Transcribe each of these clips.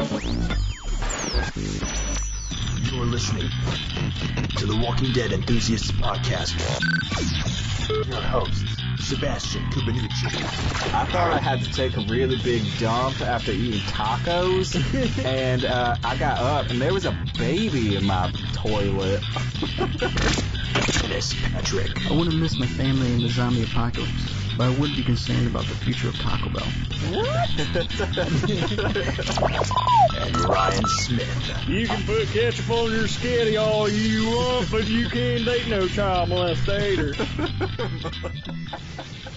You're listening to the Walking Dead Enthusiasts Podcast. Your hosts, Sebastian Kubanucci. I thought I had to take a really big dump after eating tacos, and I got up, and there was a baby in my toilet. Dennis Patrick. I wouldn't miss my family in the zombie apocalypse, but I would be concerned about the future of Taco Bell. And Ryan Smith. You can put ketchup on your skitty all you want, but you can't date no child molestator.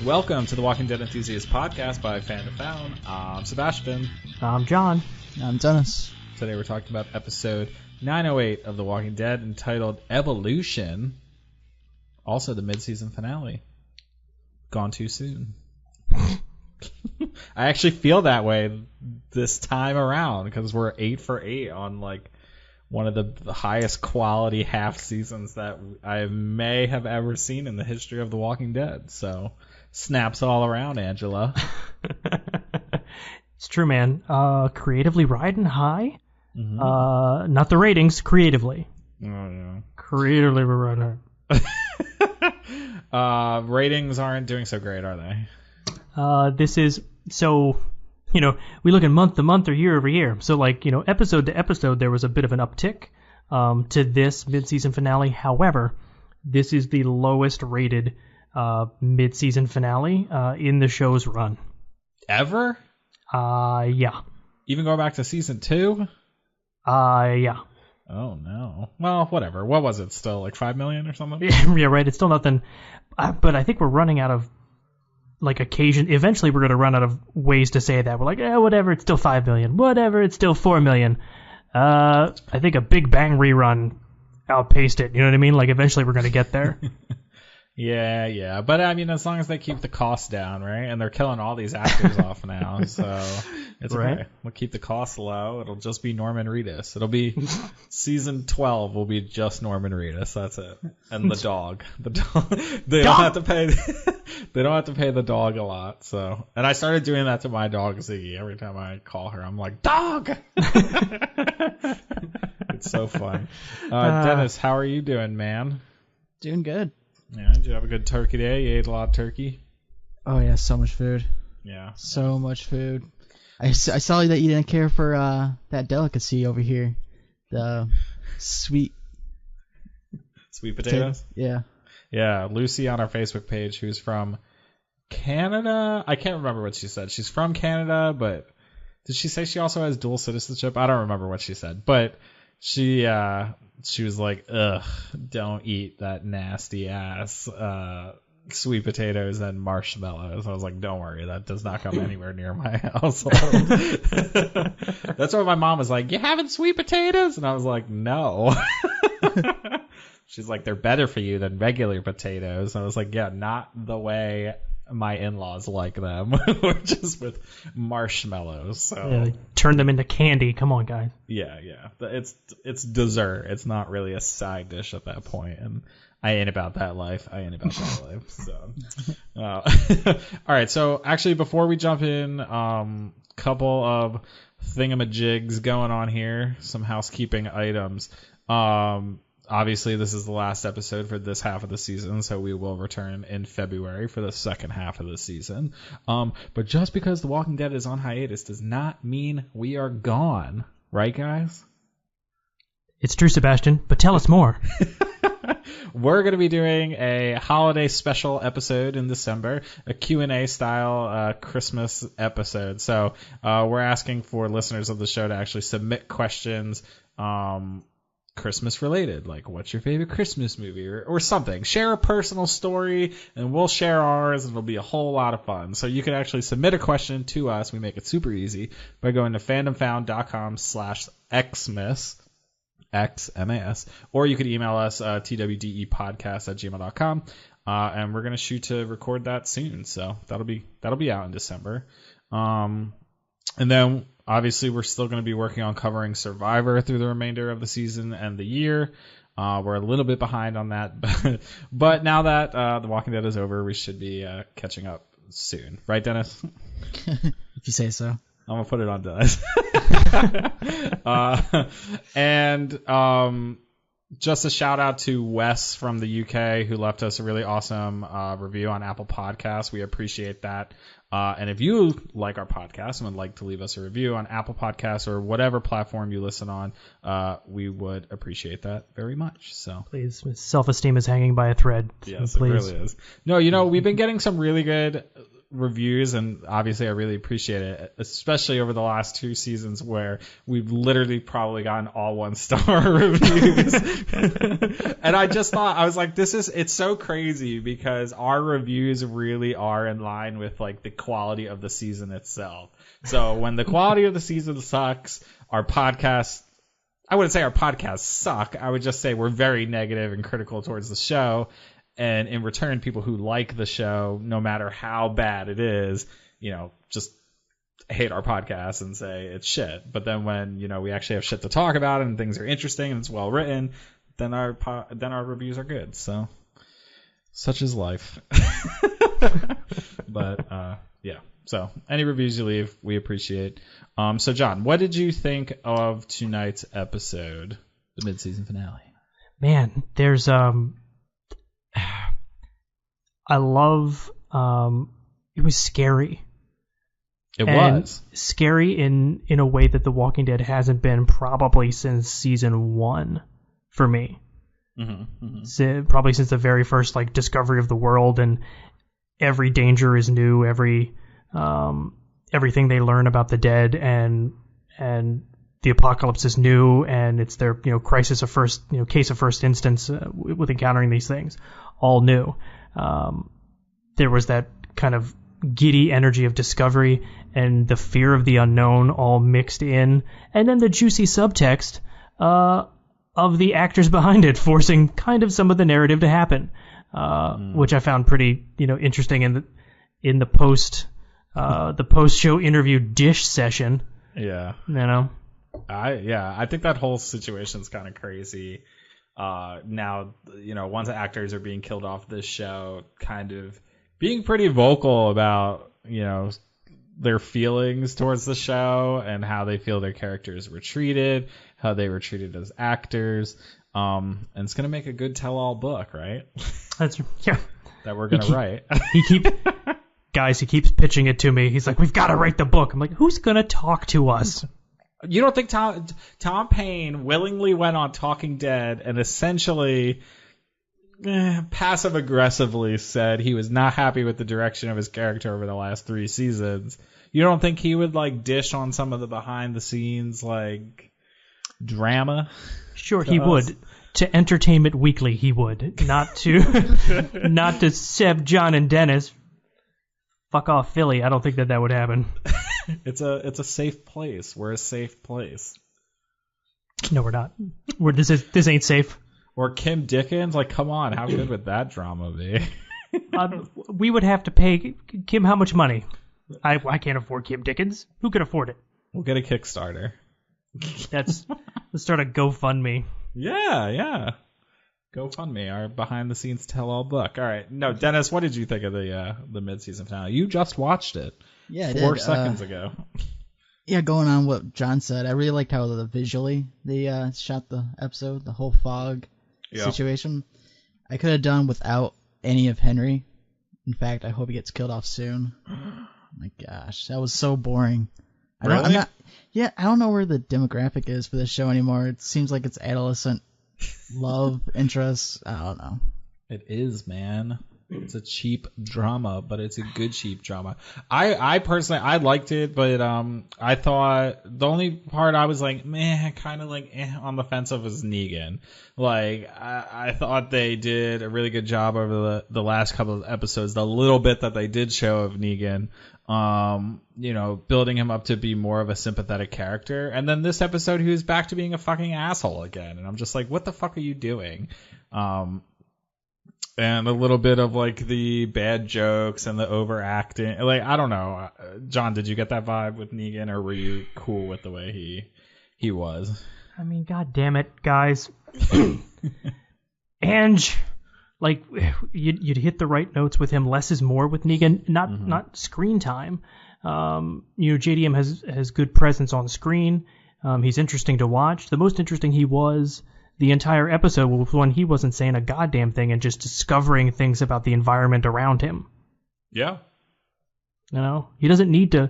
Welcome to the Walking Dead Enthusiasts Podcast by Fandom. I'm Sebastian. I'm John. I'm Dennis. Today we're talking about episode 908 of The Walking Dead entitled Evolution. Also the mid-season finale. Gone too soon. I actually feel that way this time around because we're 8 for 8 on like one of the highest quality half seasons that I may have ever seen in the history of The Walking Dead. So snaps all around, Angela. It's true, man. Creatively riding high. Mm-hmm. Not the ratings, creatively. Oh, yeah. Creatively we're riding high. Ratings aren't doing so great, are they? This is so, we look at month to month or year over year. So, episode to episode, there was a bit of an uptick to this mid-season finale. However, this is the lowest rated mid-season finale in the show's run. Ever? Yeah. Even going back to season 2? Yeah. Oh, no. Well, whatever. What was it? Still like 5 million or something? Yeah, right. It's still nothing. But I think we're running out of occasion. Eventually, we're going to run out of ways to say that. We're like, whatever, it's still 5 million. Whatever, it's still 4 million. I think a Big Bang rerun outpaced it. You know what I mean? Like, eventually, we're going to get there. Yeah. But, I mean, as long as they keep the costs down, right? And they're killing all these actors off now, so it's right. Okay. We'll keep the costs low. It'll just be Norman Reedus. It'll be season 12 will be just Norman Reedus. That's it. And the dog. The dog. They don't have to pay. They don't have to pay the dog a lot. So, and I started doing that to my dog Ziggy. Every time I call her, I'm like, dog. It's so fun. Dennis, how are you doing, man? Doing good. Yeah, did you have a good turkey day? You ate a lot of turkey? Oh, yeah, so much food. Yeah. So much food. I saw that you didn't care for that delicacy over here. The sweet potatoes? Yeah. Yeah, Lucy on our Facebook page, who's from Canada. I can't remember what she said. She's from Canada, but did she say she also has dual citizenship? I don't remember what she said, but she was like, ugh, don't eat that nasty ass sweet potatoes and marshmallows. I was like, don't worry, that does not come anywhere near my household. That's why my mom was like, you having sweet potatoes? And I was like, no. She's like, they're better for you than regular potatoes. And I was like, yeah, not the way my in-laws like them. We're just with marshmallows. So Yeah, turn them into candy. Come on, guys. Yeah. It's dessert. It's not really a side dish at that point. And I ain't about that life. So, all right. So actually, before we jump in, couple of thingamajigs going on here. Some housekeeping items. Obviously, this is the last episode for this half of the season, so we will return in February for the second half of the season. But just because The Walking Dead is on hiatus does not mean we are gone. Right, guys? It's true, Sebastian, but tell us more. We're going to be doing a holiday special episode in December, a Q&A style Christmas episode. So we're asking for listeners of the show to actually submit questions Christmas related, like what's your favorite Christmas movie or something. Share a personal story and we'll share ours. It'll be a whole lot of fun. So you can actually submit a question to us. We make it super easy by going to fandomfound.com/xmas, XMAS, or you could email us twdepodcast@gmail.com. And we're going to shoot to record that soon. So that'll be out in December. And then obviously, we're still going to be working on covering Survivor through the remainder of the season and the year. We're a little bit behind on that, but now that The Walking Dead is over, we should be catching up soon. Right, Dennis? If you say so. I'm gonna put it on Dennis. And just a shout out to Wes from the UK who left us a really awesome review on Apple Podcasts. We appreciate that. And if you like our podcast and would like to leave us a review on Apple Podcasts or whatever platform you listen on, we would appreciate that very much. So Please, self-esteem is hanging by a thread. yes, Please. it really is. No, we've been getting some really good reviews, and obviously I really appreciate it, especially over the last 2 seasons where we've literally probably gotten all 1-star reviews. And I just thought, I was like, it's so crazy because our reviews really are in line with like the quality of the season itself. So when the quality of the season sucks, our podcast, I wouldn't say our podcasts suck, I would just say we're very negative and critical towards the show. And in return, people who like the show, no matter how bad it is, just hate our podcast and say it's shit. But then when, we actually have shit to talk about and things are interesting and it's well written, then our reviews are good. So such is life. But yeah. So any reviews you leave, we appreciate. So John, what did you think of tonight's episode, the mid-season finale? Man, there's I love it was scary. It was scary in a way that The Walking Dead hasn't been probably since season 1 for me. Probably since the very first discovery of the world, and every danger is new, everything they learn about the dead and the apocalypse is new, and it's their case of first instance with encountering these things, all new. There was that kind of giddy energy of discovery and the fear of the unknown all mixed in, and then the juicy subtext of the actors behind it forcing kind of some of the narrative to happen, which I found pretty interesting in the post-show interview dish session. Yeah. I think that whole situation's kind of crazy. Now, once actors are being killed off this show, kind of being pretty vocal about, their feelings towards the show and how they feel their characters were treated, how they were treated as actors. And it's going to make a good tell-all book, right? That we're going to write. He keeps pitching it to me. He's like, we've got to write the book. I'm like, who's going to talk to us? You don't think Tom Payne willingly went on Talking Dead and essentially passive-aggressively said he was not happy with the direction of his character over the last 3 seasons? You don't think he would dish on some of the behind-the-scenes drama? Sure, he would. To Entertainment Weekly, he would. Not to Seb, John, and Dennis. Fuck off, Philly. I don't think that would happen. It's a safe place. We're a safe place. No, we're not. This ain't safe. Or Kim Dickens? Come on, how good would that drama be? We would have to pay Kim how much money? I can't afford Kim Dickens. Who can afford it? We'll get a Kickstarter. Let's start a GoFundMe. Yeah. GoFundMe, our behind-the-scenes tell-all book. All right. No, Dennis, what did you think of the mid-season finale? You just watched it. Yeah, 4 seconds ago. Yeah, going on what John said, I really liked how visually they shot the episode, the whole fog situation. I could have done without any of Henry. In fact, I hope he gets killed off soon. My gosh, that was so boring. Really? I don't know where the demographic is for this show anymore. It seems like it's adolescent love interest. I don't know. It is, man. It's a cheap drama, but it's a good cheap drama. I personally, I liked it, but I thought the only part I was kind of on the fence of was Negan. I thought they did a really good job over the last couple of episodes. The little bit that they did show of Negan, building him up to be more of a sympathetic character. And then this episode, he was back to being a fucking asshole again. And I'm just like, what the fuck are you doing? And a little bit of the bad jokes and the overacting. I don't know. John, did you get that vibe with Negan, or were you cool with the way he was? I mean, god damn it, guys. Ange, you'd hit the right notes with him. Less is more with Negan. Not screen time, JDM has good presence on screen. He's interesting to watch. The most interesting he was the entire episode was when he wasn't saying a goddamn thing and just discovering things about the environment around him. Yeah. He doesn't need to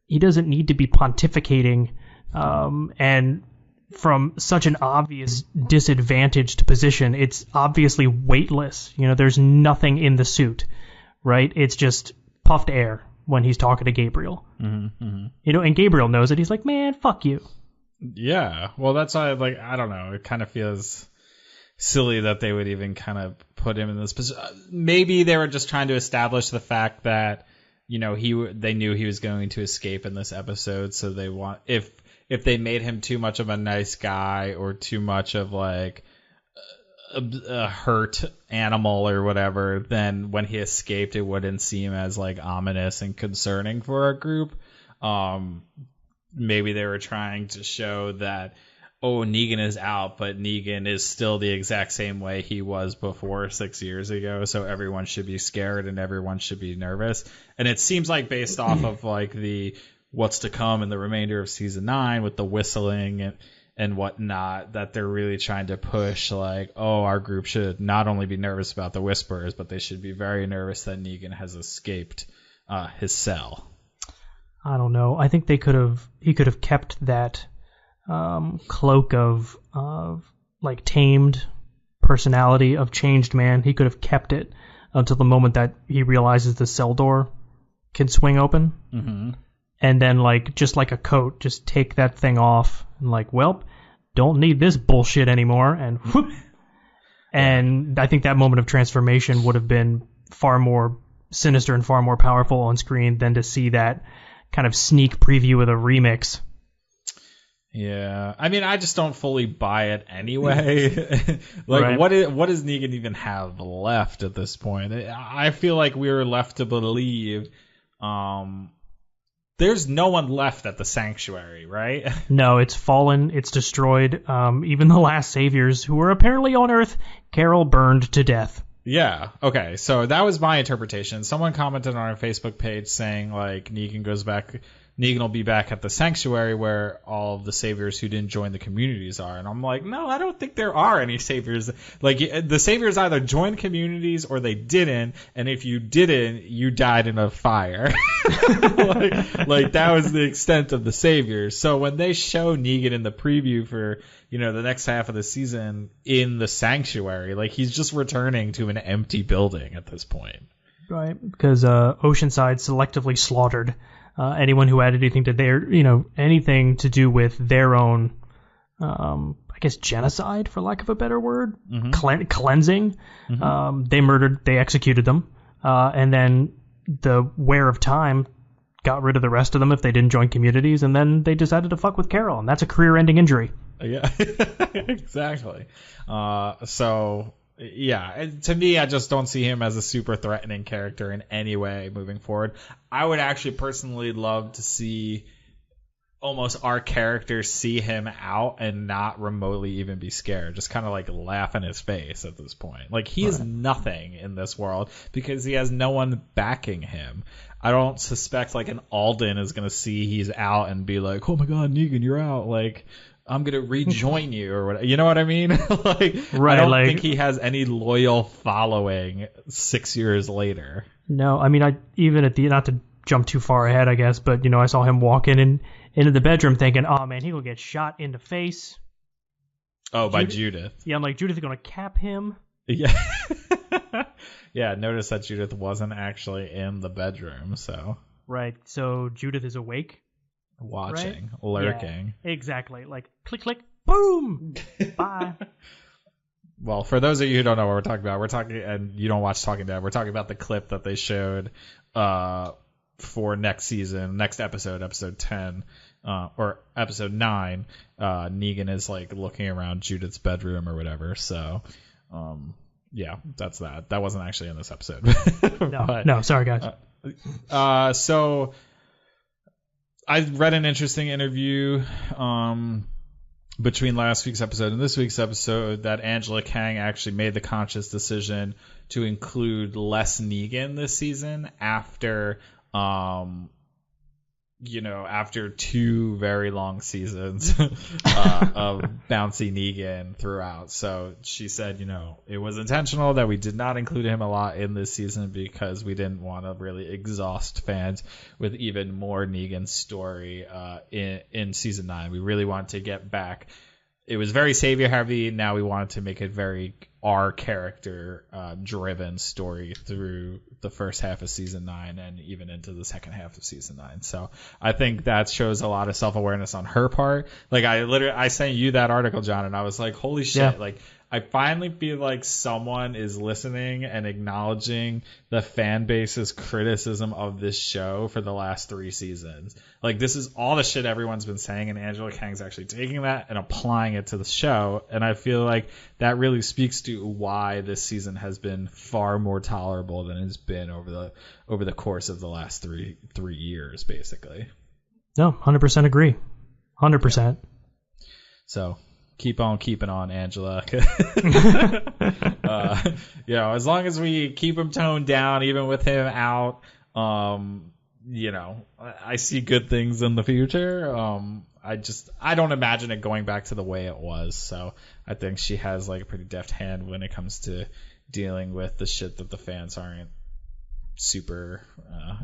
be pontificating and from such an obvious disadvantaged position. It's obviously weightless. There's nothing in the suit, right? It's just puffed air when he's talking to Gabriel. And Gabriel knows it. He's like, man, fuck you. Yeah. Well, that's why, I don't know. It kind of feels silly that they would even kind of put him in this position. Maybe they were just trying to establish the fact that, they knew he was going to escape in this episode. So they want, if they made him too much of a nice guy or too much of a hurt animal or whatever, then when he escaped, it wouldn't seem as ominous and concerning for our group. Maybe they were trying to show that, Negan is out, but Negan is still the exact same way he was before 6 years ago. So everyone should be scared and everyone should be nervous. And it seems like based off of the what's to come in the remainder of season 9 with the whistling and whatnot, that they're really trying to push our group should not only be nervous about the Whisperers, but they should be very nervous that Negan has escaped his cell. I don't know. I think he could have kept that cloak of tamed personality of changed man. He could have kept it until the moment that he realizes the cell door can swing open. Mm-hmm. And then just like a coat, just take that thing off and don't need this bullshit anymore. And whoop. And I think that moment of transformation would have been far more sinister and far more powerful on screen than to see that kind of sneak preview of the remix. Yeah, I mean, I just don't fully buy it anyway. Right. what does Negan even have left at this point? I feel like we were left to believe there's no one left at the sanctuary, right? No, it's fallen, it's destroyed. Even the last saviors who were apparently on Earth, Carol burned to death. Yeah, okay, so that was my interpretation. Someone commented on our Facebook page saying, Negan will be back at the sanctuary where all of the saviors who didn't join the communities are. And I'm like, no, I don't think there are any saviors. The saviors either joined communities or they didn't. And if you didn't, you died in a fire. That was the extent of the saviors. So when they show Negan in the preview for, the next half of the season in the sanctuary, he's just returning to an empty building at this point. Right, because Oceanside selectively slaughtered anyone who had anything to anything to do with their own, I guess, genocide, for lack of a better word, cleansing. Mm-hmm. They executed them, and then the wear of time got rid of the rest of them if they didn't join communities, and then they decided to fuck with Carol, and that's a career-ending injury. Yeah, exactly. So. Yeah, to me, I just don't see him as a super threatening character in any way moving forward. I would actually personally love to see almost our characters see him out and not remotely even be scared. Just kind of laugh in his face at this point. He is nothing in this world because he has no one backing him. I don't suspect an Alden is going to see he's out and be like, oh my God, Negan, you're out. I'm going to rejoin you or whatever. You know what I mean? Right, I don't think he has any loyal following 6 years later. No, I mean, not to jump too far ahead, I guess, but, I saw him walking into the bedroom thinking, oh, man, he will get shot in the face. Oh, by Judith. Yeah, I'm like, Judith is going to cap him. Yeah. Yeah, notice that Judith wasn't actually in the bedroom, so. Right, so Judith is awake. Watching, right? Lurking. Yeah, exactly. Click, click, boom! Bye. Well, for those of you who don't know what we're talking about, and you don't watch Talking Dead, we're talking about the clip that they showed for next season, next episode 10, or episode 9. Negan is looking around Judith's bedroom or whatever. So, yeah, that's that. That wasn't actually in this episode. No, sorry guys. So. I read an interesting interview between last week's episode and this week's episode that Angela Kang actually made the conscious decision to include less Negan this season after after 2 very long seasons of bouncy Negan throughout. So she said, it was intentional that we did not include him a lot in this season because we didn't want to really exhaust fans with even more Negan story in season 9. We really wanted to get back. It was very savior heavy. Now we wanted to make it very our character driven story through the first half of season 9 and even into the second half of season 9. So I think that shows a lot of self-awareness on her part. Like I sent you that article, John, and I was like, holy shit. Yeah. Like I finally feel like someone is listening and acknowledging the fan base's criticism of this show for the last 3 seasons. Like this is all the shit everyone's been saying, and Angela Kang's actually taking that and applying it to the show. And I feel like that really speaks to why this season has been far more tolerable than it's been over the course of the last three years, basically. No, 100% agree. 100%. Yeah. So keep on keeping on, Angela. As long as we keep him toned down, even with him out, I see good things in the future. I don't imagine it going back to the way it was. So I think she has like a pretty deft hand when it comes to dealing with the shit that the fans aren't super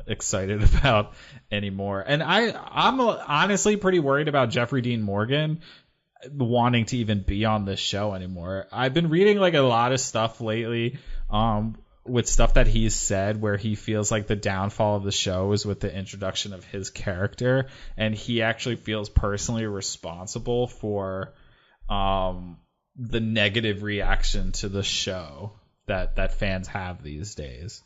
excited about anymore. And I'm honestly pretty worried about Jeffrey Dean Morgan wanting to even be on this show anymore. I've been reading like a lot of stuff lately with stuff that he's said where he feels like the downfall of the show is with the introduction of his character, and he actually feels personally responsible for the negative reaction to the show that fans have these days.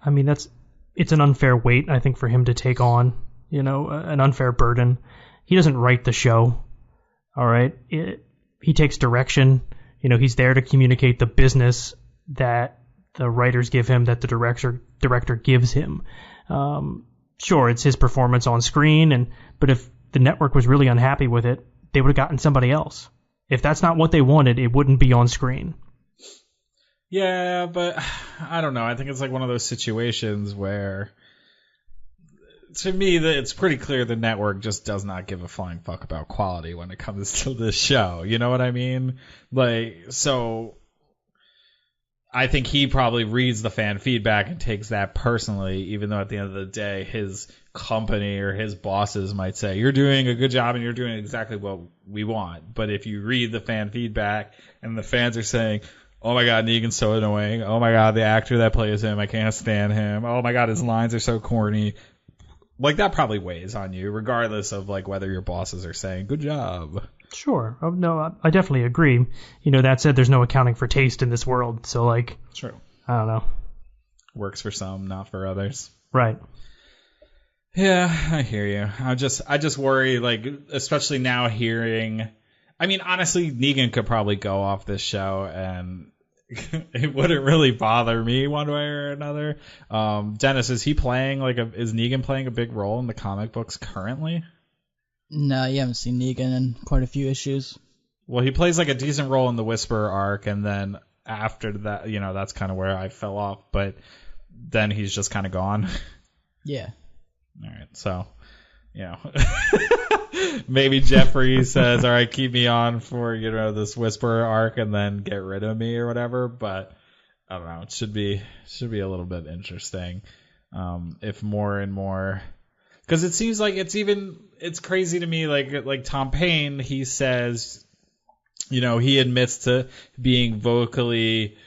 I mean, it's an unfair weight, I think, for him to take on, an unfair burden. He doesn't write the show. All right. He takes direction. He's there to communicate the business that the writers give him, that the director gives him. Sure, it's his performance on screen, but if the network was really unhappy with it, they would have gotten somebody else. If that's not what they wanted, it wouldn't be on screen. Yeah, but I don't know. I think it's like one of those situations where, to me, it's pretty clear the network just does not give a flying fuck about quality when it comes to this show. You know what I mean? So I think he probably reads the fan feedback and takes that personally, even though at the end of the day, his company or his bosses might say, you're doing a good job and you're doing exactly what we want. But if you read the fan feedback and the fans are saying, oh my God, Negan's so annoying. Oh my God, the actor that plays him, I can't stand him. Oh my God, his lines are so corny. Like, that probably weighs on you, regardless of like whether your bosses are saying good job. Sure. Oh, no, I definitely agree. That said, there's no accounting for taste in this world. So like, true. I don't know. Works for some, not for others. Right. Yeah, I hear you. I just worry, like, especially now hearing. I mean, honestly, Negan could probably go off this show and it wouldn't really bother me one way or another. Dennis, is Negan playing a big role in the comic books currently? No, you haven't seen Negan in quite a few issues. Well, he plays like a decent role in the Whisperer arc, and then after that, that's kind of where I fell off. But then he's just kind of gone. Yeah. All right, so maybe Jeffrey says, all right, keep me on for this Whisperer arc and then get rid of me or whatever. But I don't know, it should be a little bit interesting if more and more, because it seems like it's crazy to me, like Tom Payne, he says, he admits to being vocally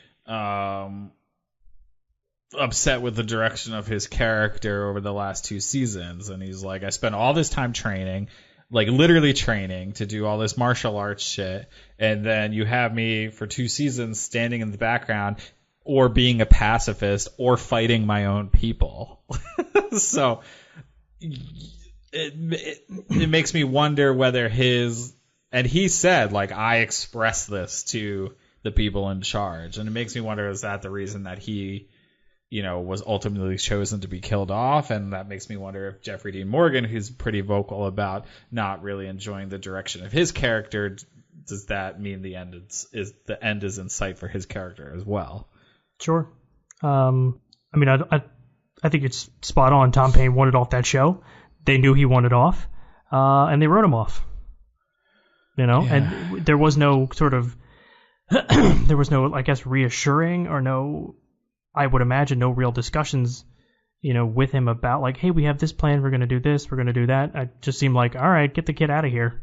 upset with the direction of his character over the last 2 seasons, and he's like, I spent all this time training, like literally training to do all this martial arts shit, and then you have me for 2 seasons standing in the background or being a pacifist or fighting my own people. So it makes me wonder whether and he said, like, I expressed this to the people in charge, and it makes me wonder, is that the reason that he was ultimately chosen to be killed off? And that makes me wonder if Jeffrey Dean Morgan, who's pretty vocal about not really enjoying the direction of his character, does that mean the end is in sight for his character as well? Sure. I mean, I think it's spot on. Tom Payne wanted off that show. they knew he wanted off, and they wrote him off. And there was no sort of, there was no, I guess, reassuring or no, I would imagine, no real discussions, with him about like, hey, we have this plan, we're going to do this, we're going to do that. It just seemed like, all right, get the kid out of here,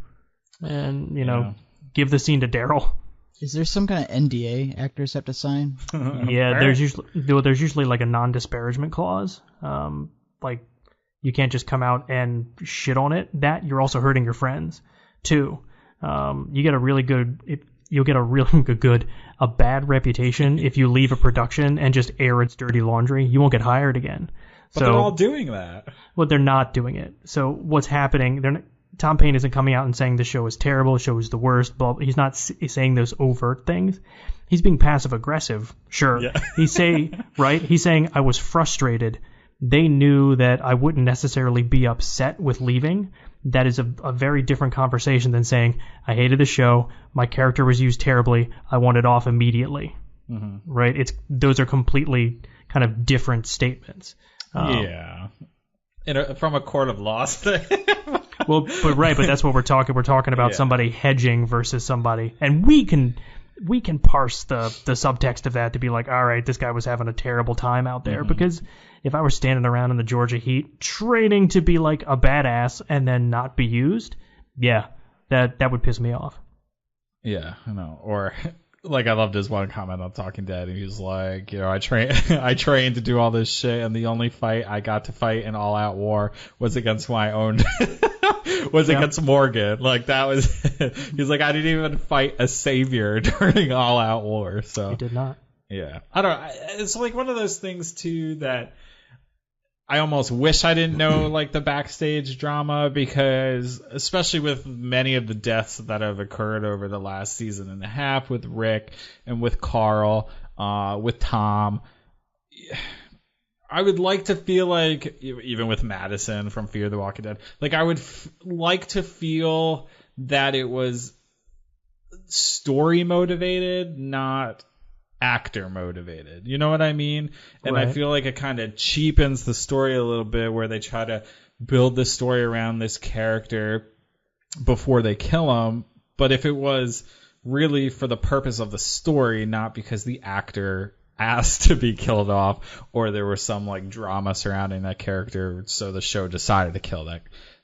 and give the scene to Daryl. Is there some kind of NDA actors have to sign? Yeah, there's usually like a non-disparagement clause. Like you can't just come out and shit on it. That you're also hurting your friends too. You get a really good. You'll get a really good a bad reputation if you leave a production and just air its dirty laundry. You won't get hired again. But they're all doing that. Well, they're not doing it. So what's happening? Tom Payne isn't coming out and saying the show is terrible, the show is the worst. But he's not saying those overt things. He's being passive aggressive. Sure. Yeah. He's saying I was frustrated. They knew that I wouldn't necessarily be upset with leaving. That is a very different conversation than saying I hated the show. My character was used terribly. I want it off immediately. Mm-hmm. Right? Those are completely kind of different statements. Yeah. From a court of laws thing. Well, but that's what we're talking. We're talking about somebody hedging versus somebody, and we can parse the subtext of that to be like, all right, this guy was having a terrible time out there. Mm-hmm. Because if I were standing around in the Georgia heat training to be like a badass and then not be used, that would piss me off. Yeah, I know. Or like I loved his one comment on Talking Dead. He was like, I trained to do all this shit, and the only fight I got to fight in All Out War was against my own. Against Morgan. Like that was. He's like, I didn't even fight a savior during All Out War. So he did not. Yeah, I don't know. It's like one of those things too that I almost wish I didn't know, like the backstage drama, because especially with many of the deaths that have occurred over the last season and a half with Rick and with Carl, with Tom. I would like to feel like, even with Madison from Fear the Walking Dead, like I would like to feel that it was story motivated, not actor motivated. You know what I mean? And right. I feel like it kind of cheapens the story a little bit, where they try to build the story around this character before they kill him. But if it was really for the purpose of the story, not because the actor asked to be killed off, or there was some like drama surrounding that character, so the show decided to kill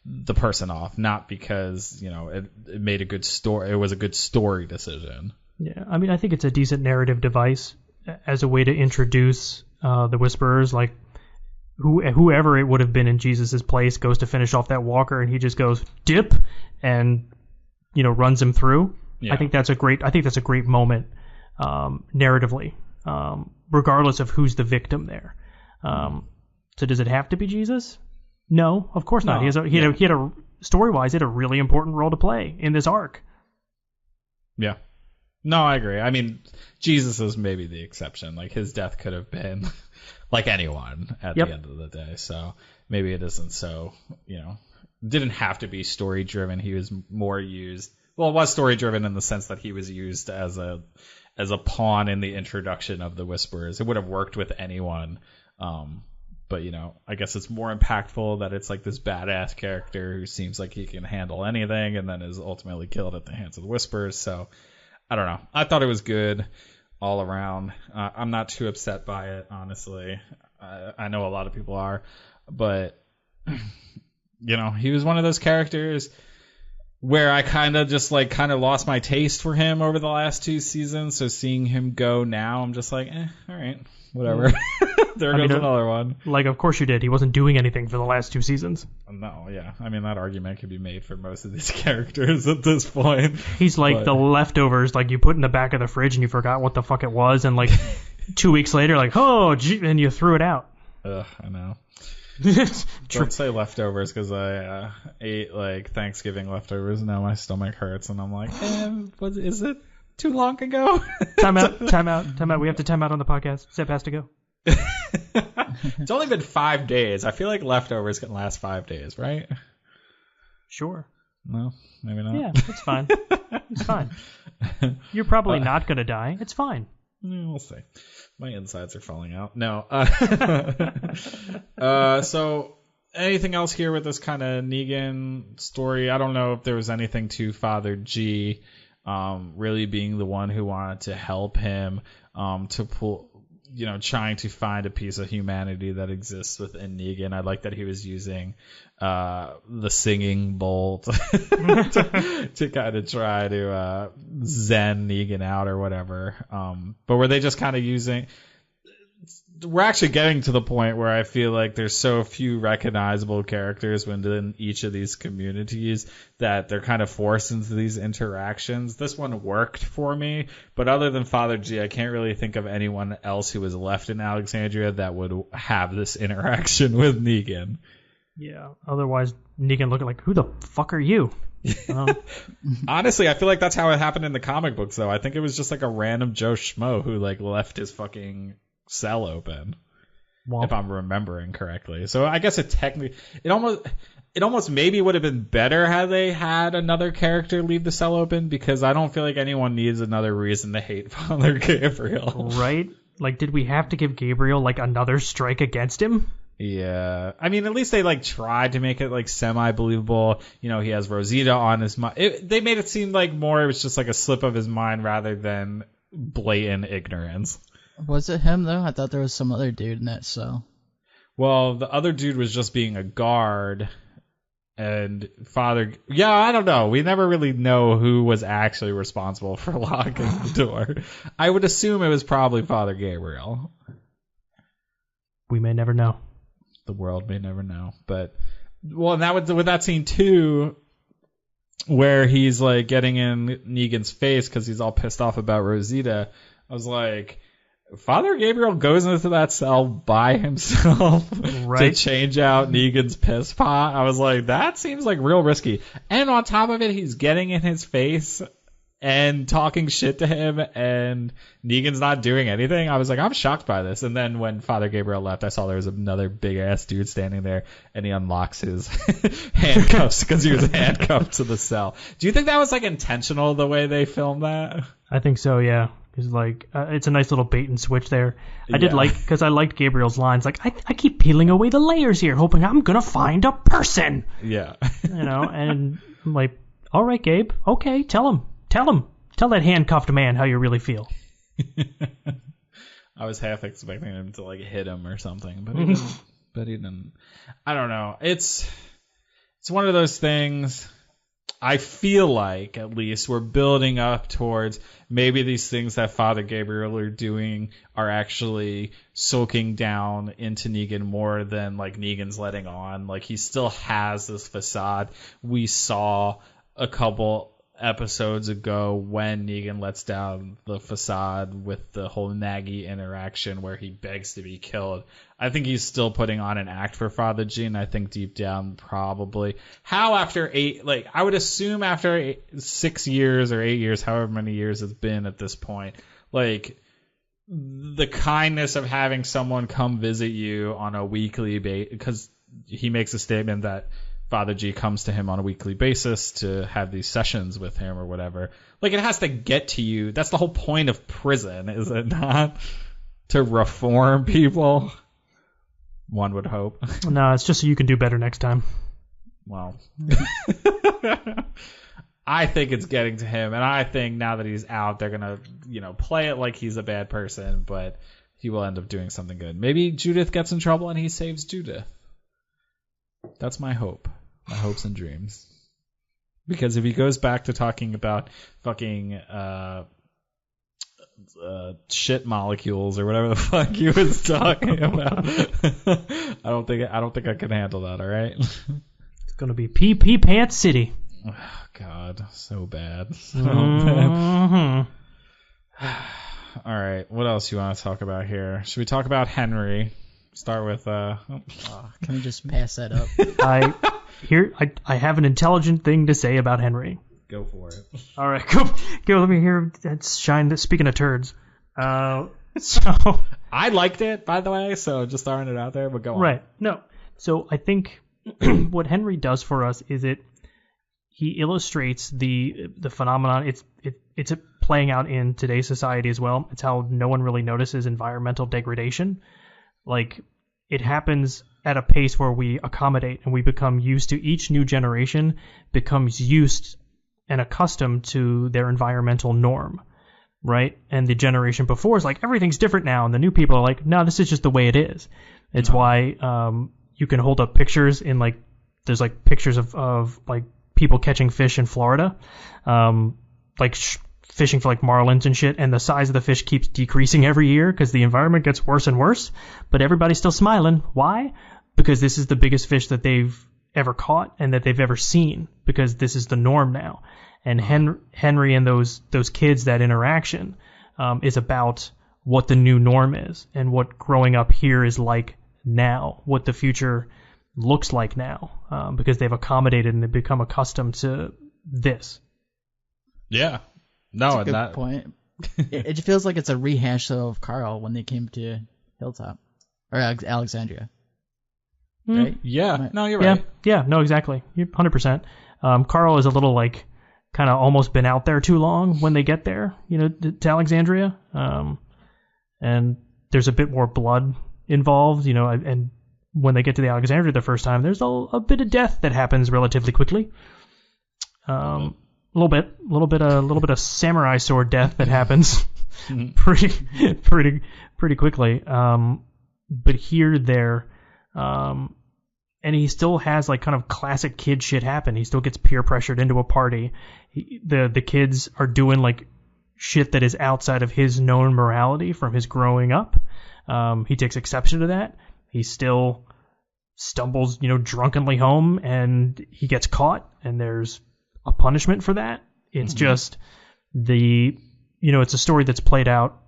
the person off, not because it made a good story. It was a good story decision. Yeah, I mean, I think it's a decent narrative device as a way to introduce the Whisperers. Like whoever it would have been in Jesus's place goes to finish off that walker, and he just goes dip and runs him through. Yeah. I think that's a great moment narratively. Regardless of who's the victim there. So does it have to be Jesus? No, of course not. No. He had a story-wise, he had a really important role to play in this arc. Yeah. No, I agree. I mean, Jesus is maybe the exception. Like his death could have been like anyone at the end of the day. So maybe it isn't so, didn't have to be story-driven. He was more used. Well, it was story-driven in the sense that he was used as a pawn in the introduction of the Whisperers. It would have worked with anyone. But, I guess it's more impactful that it's like this badass character who seems like he can handle anything and then is ultimately killed at the hands of the Whisperers. So, I don't know. I thought it was good all around. I'm not too upset by it, honestly. I know a lot of people are. But, he was one of those characters where I kind of lost my taste for him over the last two seasons. So seeing him go now, I'm just like, all right, whatever. There goes another one. Like, of course you did. He wasn't doing anything for the last two seasons. No, yeah. I mean, that argument could be made for most of these characters at this point. He's like the leftovers, like you put in the back of the fridge and you forgot what the fuck it was. And like 2 weeks later, like, oh, gee, and you threw it out. Ugh, I know. Don't say leftovers, because I ate like Thanksgiving leftovers. Now my stomach hurts, and I'm like, is it too long ago? Time out. We have to time out on the podcast. Seb has to go. It's only been 5 days. I feel like leftovers can last 5 days, right? Sure. No, maybe not. Yeah, it's fine. It's fine. You're probably not going to die. It's fine. Yeah, we'll see. My insides are falling out. No. So anything else here with this kind of Negan story? I don't know if there was anything to Father G really being the one who wanted to help him to pull, trying to find a piece of humanity that exists within Negan. I like that he was using the singing bowl to kind of try to zen Negan out or whatever. But were they just kind of using... We're actually getting to the point where I feel like there's so few recognizable characters within each of these communities that they're kind of forced into these interactions. This one worked for me, but other than Father G, I can't really think of anyone else who was left in Alexandria that would have this interaction with Negan. Yeah, otherwise Negan looking like, who the fuck are you? Honestly, I feel like that's how it happened in the comic books, though. I think it was just like a random Joe Schmo who like left his fucking cell open, if I'm remembering correctly. So I guess it almost maybe would have been better had they had another character leave the cell open, because I don't feel like anyone needs another reason to hate Father Gabriel. Right? Like, did we have to give Gabriel like another strike against him? Yeah, I mean, at least they like tried to make it like semi-believable. He has Rosita on his mind. They made it seem like more it was just like a slip of his mind rather than blatant ignorance. Was it him, though? I thought there was some other dude in that cell. Well, the other dude was just being a guard, and Father... Yeah, I don't know. We never really know who was actually responsible for locking the door. I would assume it was probably Father Gabriel. We may never know. The world may never know. But, well, and that with that scene, too, where he's, like, getting in Negan's face because he's all pissed off about Rosita, I was like... Father Gabriel goes into that cell by himself to change out Negan's piss pot. I was like, that seems like real risky. And on top of it, he's getting in his face and talking shit to him, and Negan's not doing anything. I was like, I'm shocked by this. And then when Father Gabriel left, I saw there was another big-ass dude standing there, and he unlocks his handcuffs because he was handcuffed to the cell. Do you think that was like intentional, the way they filmed that? I think so, yeah. Because, like, it's a nice little bait and switch there. I did like, because I liked Gabriel's lines. Like, I keep peeling away the layers here, hoping I'm going to find a person. Yeah. And I'm like, all right, Gabe. Okay, tell him. Tell that handcuffed man how you really feel. I was half expecting him to, like, hit him or something, but he didn't. I don't know. It's one of those things... I feel like, at least, we're building up towards maybe these things that Father Gabriel are doing are actually soaking down into Negan more than, like, Negan's letting on. Like, he still has this facade. We saw a couple episodes ago when Negan lets down the facade with the whole Nagy interaction where he begs to be killed. I think he's still putting on an act for Father G, and I think deep down probably how after I would assume after 6 years or 8 years, however many years it's been at this point, like the kindness of having someone come visit you on a weekly basis, because he makes a statement that Father G comes to him on a weekly basis to have these sessions with him or whatever. Like, it has to get to you. That's the whole point of prison, is it not? To reform people? One would hope. No, it's just so you can do better next time. Well, I think it's getting to him, and I think now that he's out, they're going to, play it like he's a bad person, but he will end up doing something good. Maybe Judith gets in trouble and he saves Judith. That's my hope. My hopes and dreams. Because if he goes back to talking about fucking shit molecules or whatever the fuck he was talking about, I don't think I can handle that. All right. It's gonna be pee pants city. Oh, God, so bad. So bad. All right, what else you want to talk about here? Should we talk about Henry? Start with Can we just pass that up? I have an intelligent thing to say about Henry. Go for it. All right, go. Let me hear that shine. Speaking of turds, so I liked it, by the way. So just throwing it out there, but go on. Right. No. So I think what Henry does for us is he illustrates the phenomenon. It's playing out in today's society as well. It's how no one really notices environmental degradation. Like, it happens at a pace where we accommodate and we become used to, each new generation becomes used and accustomed to their environmental norm, right? And the generation before is like, everything's different now, and the new people are like, no, this is just the way it is. It's why you can hold up pictures in like, there's like pictures of like people catching fish in Florida, like fishing for like marlins and shit, and the size of the fish keeps decreasing every year because the environment gets worse and worse, but everybody's still smiling. Why? Because this is the biggest fish that they've ever caught and that they've ever seen, because this is the norm now. And Henry and those kids, that interaction is about what the new norm is and what growing up here is like now, what the future looks like now, because they've accommodated and they've become accustomed to this. Yeah. No, that's a good point. It feels like it's a rehash of Carl when they came to Hilltop or Alexandria. Right? Yeah. No, you're right. Yeah. No, exactly. You're 100%. Carl is a little like kind of almost been out there too long when they get there, to Alexandria. And there's a bit more blood involved, and when they get to the Alexandria the first time, there's a bit of death that happens relatively quickly. A little bit of samurai sword death that happens pretty quickly. But here, there, and he still has like kind of classic kid shit happen. He still gets peer pressured into a party. The kids are doing like shit that is outside of his known morality from his growing up. He takes exception to that. He still stumbles, drunkenly home, and he gets caught, and there's a punishment for that. It's just it's a story that's played out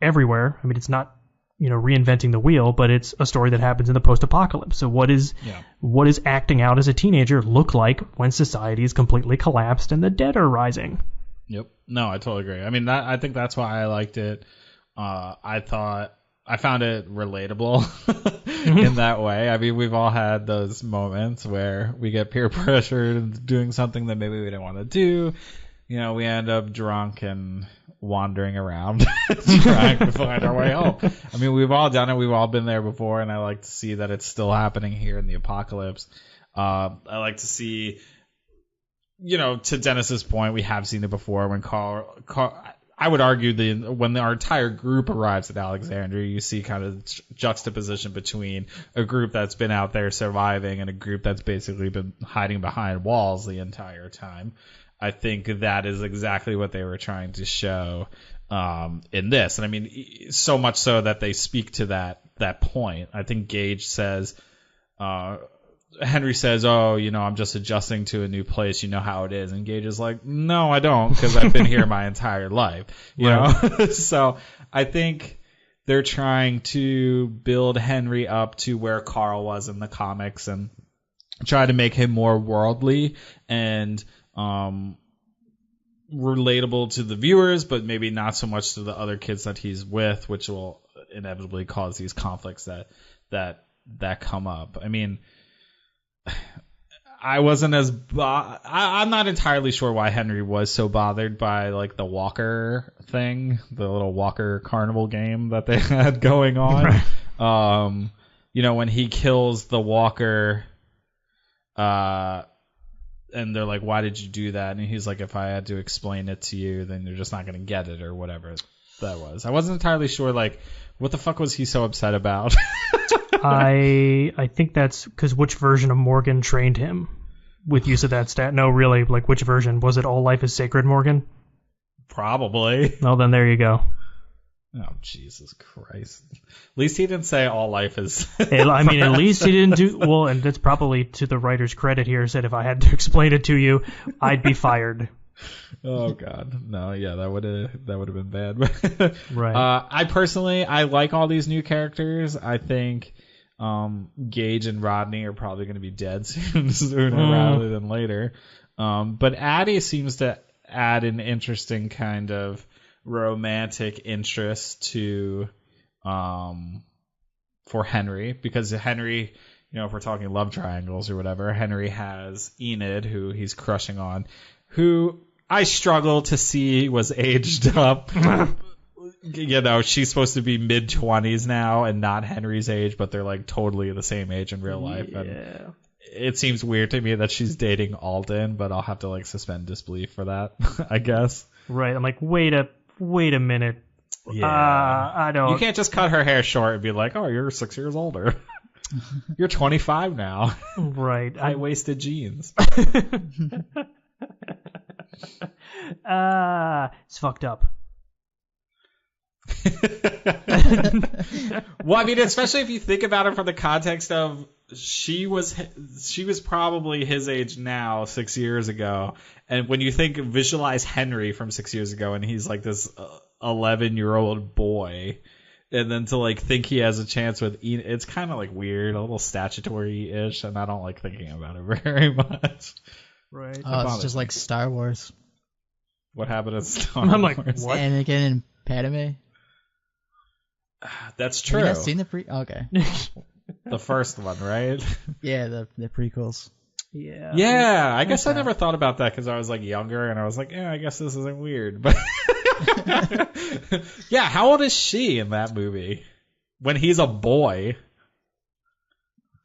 everywhere. I mean, it's not, reinventing the wheel, but it's a story that happens in the post-apocalypse. So what is acting out as a teenager look like when society is completely collapsed and the dead are rising? Yep. No, I totally agree. I mean, I think that's why I liked it. I found it relatable in that way. I mean, we've all had those moments where we get peer pressured into doing something that maybe we didn't want to do. We end up drunk and wandering around trying to find our way home. I mean, we've all done it. We've all been there before, and I like to see that it's still happening here in the apocalypse. I like to see, to Dennis's point, we have seen it before when Carl I would argue when our entire group arrives at Alexandria, you see kind of juxtaposition between a group that's been out there surviving and a group that's basically been hiding behind walls the entire time. I think that is exactly what they were trying to show in this. And I mean, so much so that they speak to that point. I think Gage says, Henry says, oh, I'm just adjusting to a new place. You know how it is. And Gage is like, no, I don't, because I've been here my entire life. You know? So I think they're trying to build Henry up to where Carl was in the comics and try to make him more worldly and relatable to the viewers, but maybe not so much to the other kids that he's with, which will inevitably cause these conflicts that come up. I mean, I wasn't as I'm not entirely sure why Henry was so bothered by like the Walker thing, the little Walker carnival game that they had going on. Right. When he kills the Walker, and they're like, why did you do that? And he's like, if I had to explain it to you, then you're just not going to get it, or whatever that was. I wasn't entirely sure, like, what the fuck was he so upset about? I think that's because which version of Morgan trained him with use of that stat? No, really, like, which version? Was it All Life is Sacred, Morgan? Probably. No, then there you go. Oh, Jesus Christ. At least he didn't say all life is... I mean, at least he didn't do... Well, and that's probably to the writer's credit here, said if I had to explain it to you, I'd be fired. Oh, God. No, yeah, that would have been bad. Right. I like all these new characters. I think Gage and Rodney are probably going to be dead sooner rather than later. But Addie seems to add an interesting kind of romantic interest to for Henry, because Henry, if we're talking love triangles or whatever, Henry has Enid, who he's crushing on, who I struggle to see was aged up. you know, she's supposed to be mid-20s now and not Henry's age, but they're like totally the same age in real life. Yeah. And it seems weird to me that she's dating Alden, but I'll have to like suspend disbelief for that, I guess. Right. I'm like, wait a minute. Yeah. I don't. You can't just cut her hair short and be like, oh, you're 6 years older. You're 25 now. Right. High-waisted jeans. It's fucked up. Well, I mean, especially if you think about it from the context of she was probably his age now 6 years ago, and when you visualize Henry from 6 years ago, and he's like this 11-year-old boy, and then to like think he has a chance with Ian, it's kind of like weird, a little statutory-ish, and I don't like thinking about it very much. Right. Oh, it's just like Star Wars. What happened at Star I'm like, Wars? what? Anakin and Padme. That's true. Have you not seen the Okay. The first one, right? Yeah, the prequels. Yeah. Yeah, I guess I never thought about that because I was like younger and I was like, yeah, I guess this isn't weird. But yeah, how old is she in that movie when he's a boy?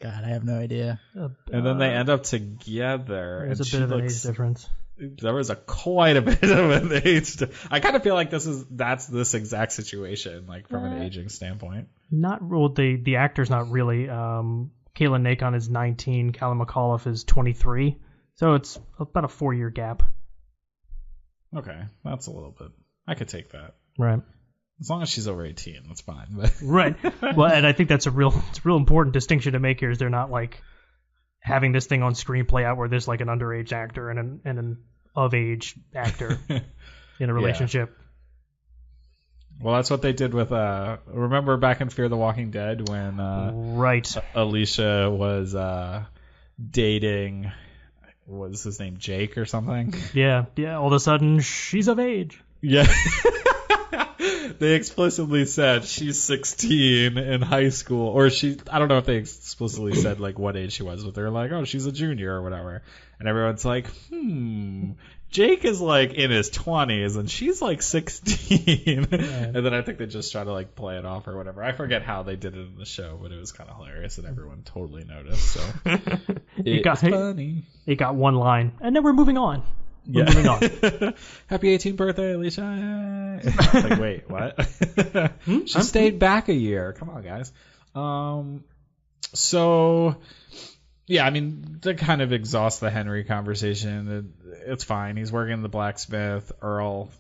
God, I have no idea. And then they end up together. There's and a bit of an age difference. There was quite a bit of an age. I kind of feel like that's this exact situation, like from an aging standpoint. Not well. The actor's not really. Kaylin Nacon is 19. Callum McAuliffe is 23. So it's about a 4-year gap. Okay, that's a little bit. I could take that. Right. As long as she's over 18, that's fine. But Right. Well, and I think that's a real important distinction to make here. Is they're not like having this thing on screen play out where there's like an underage actor and an of age actor in a relationship. Well, that's what they did with remember back in Fear the Walking Dead when right. Alicia was dating, what was his name, Jake or something? Yeah. All of a sudden she's of age. Yeah. They explicitly said she's 16 in high school, or I don't know if they explicitly said like what age she was, but they're like, oh, she's a junior or whatever. And everyone's like, Jake is like in his 20s and she's like 16. Yeah. And then I think they just try to like play it off or whatever. I forget how they did it in the show, but it was kind of hilarious and everyone totally noticed. So it's funny. It got one line, and then we're moving on. We're moving on. Happy 18th birthday, Alicia. Like, wait, what? She stayed back a year. Come on, guys. So, yeah, I mean, to kind of exhaust the Henry conversation, it's fine. He's working in the blacksmith. Earl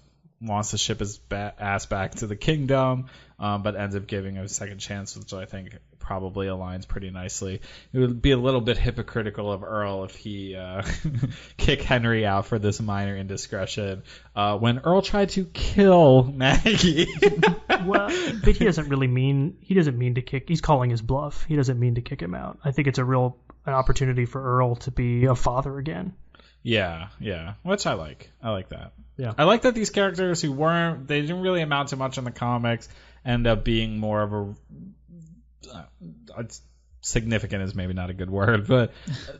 wants to ship his ass back to the kingdom, but ends up giving him a second chance, which I think probably aligns pretty nicely. It would be a little bit hypocritical of Earl if he kicked Henry out for this minor indiscretion when Earl tried to kill Maggie. Well, but he doesn't mean to kick. He's calling his bluff. He doesn't mean to kick him out. I think it's an opportunity for Earl to be a father again. Yeah, which I like. I like that. Yeah, I like that these characters who they didn't really amount to much in the comics end up being more of a significant is maybe not a good word, but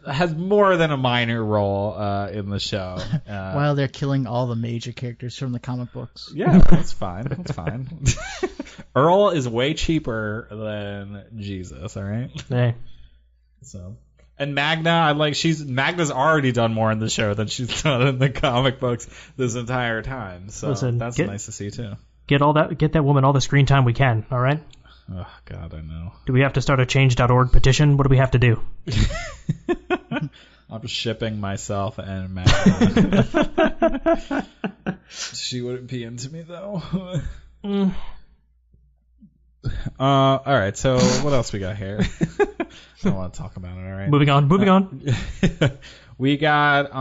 has more than a minor role in the show. While they're killing all the major characters from the comic books. Yeah, that's fine. That's fine. Earl is way cheaper than Jesus, all right? Hey. So, and Magna, Magna's already done more in the show than she's done in the comic books this entire time. So that's nice to see too. Get that woman all the screen time we can, all right? Oh, God, I know. Do we have to start a change.org petition? What do we have to do? I'm shipping myself and Magna. She wouldn't be into me, though. All right, so what else we got here? I don't want to talk about it, all right? Moving on. We got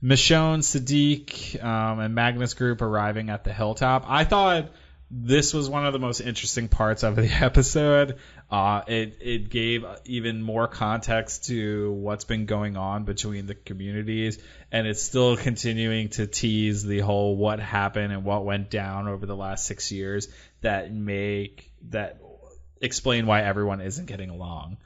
Michonne, Sadiq, and Magnus group arriving at the hilltop. I thought this was one of the most interesting parts of the episode. It gave even more context to what's been going on between the communities, and it's still continuing to tease the whole what happened and what went down over the last 6 years that explain why everyone isn't getting along.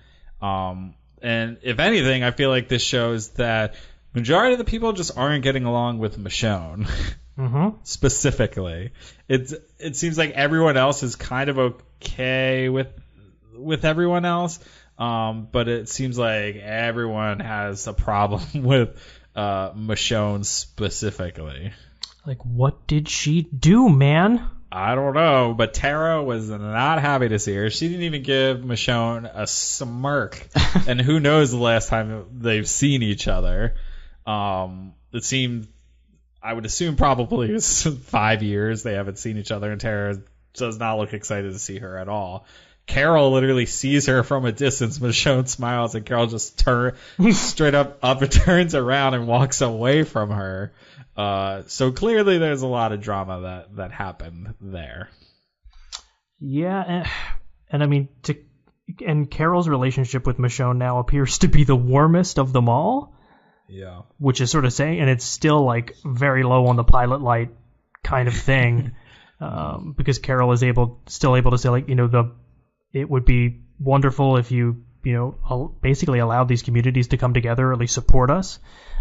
And if anything, I feel like this shows that majority of the people just aren't getting along with Michonne. specifically. It seems like everyone else is kind of okay with everyone else, but it seems like everyone has a problem with Michonne specifically. Like, what did she do, man? I don't know, but Tara was not happy to see her. She didn't even give Michonne a smirk. And who knows the last time they've seen each other. It seemed, I would assume probably it was 5 years they haven't seen each other, and Tara does not look excited to see her at all. Carol literally sees her from a distance. Michonne smiles, and Carol just straight up and turns around and walks away from her. So clearly there's a lot of drama that happened there. Yeah, and I mean, and Carol's relationship with Michonne now appears to be the warmest of them all. Yeah. Which is sort of saying, and it's still like very low on the pilot light kind of thing, because Carol is still able to say, like, it would be wonderful if you basically allowed these communities to come together, or at least support us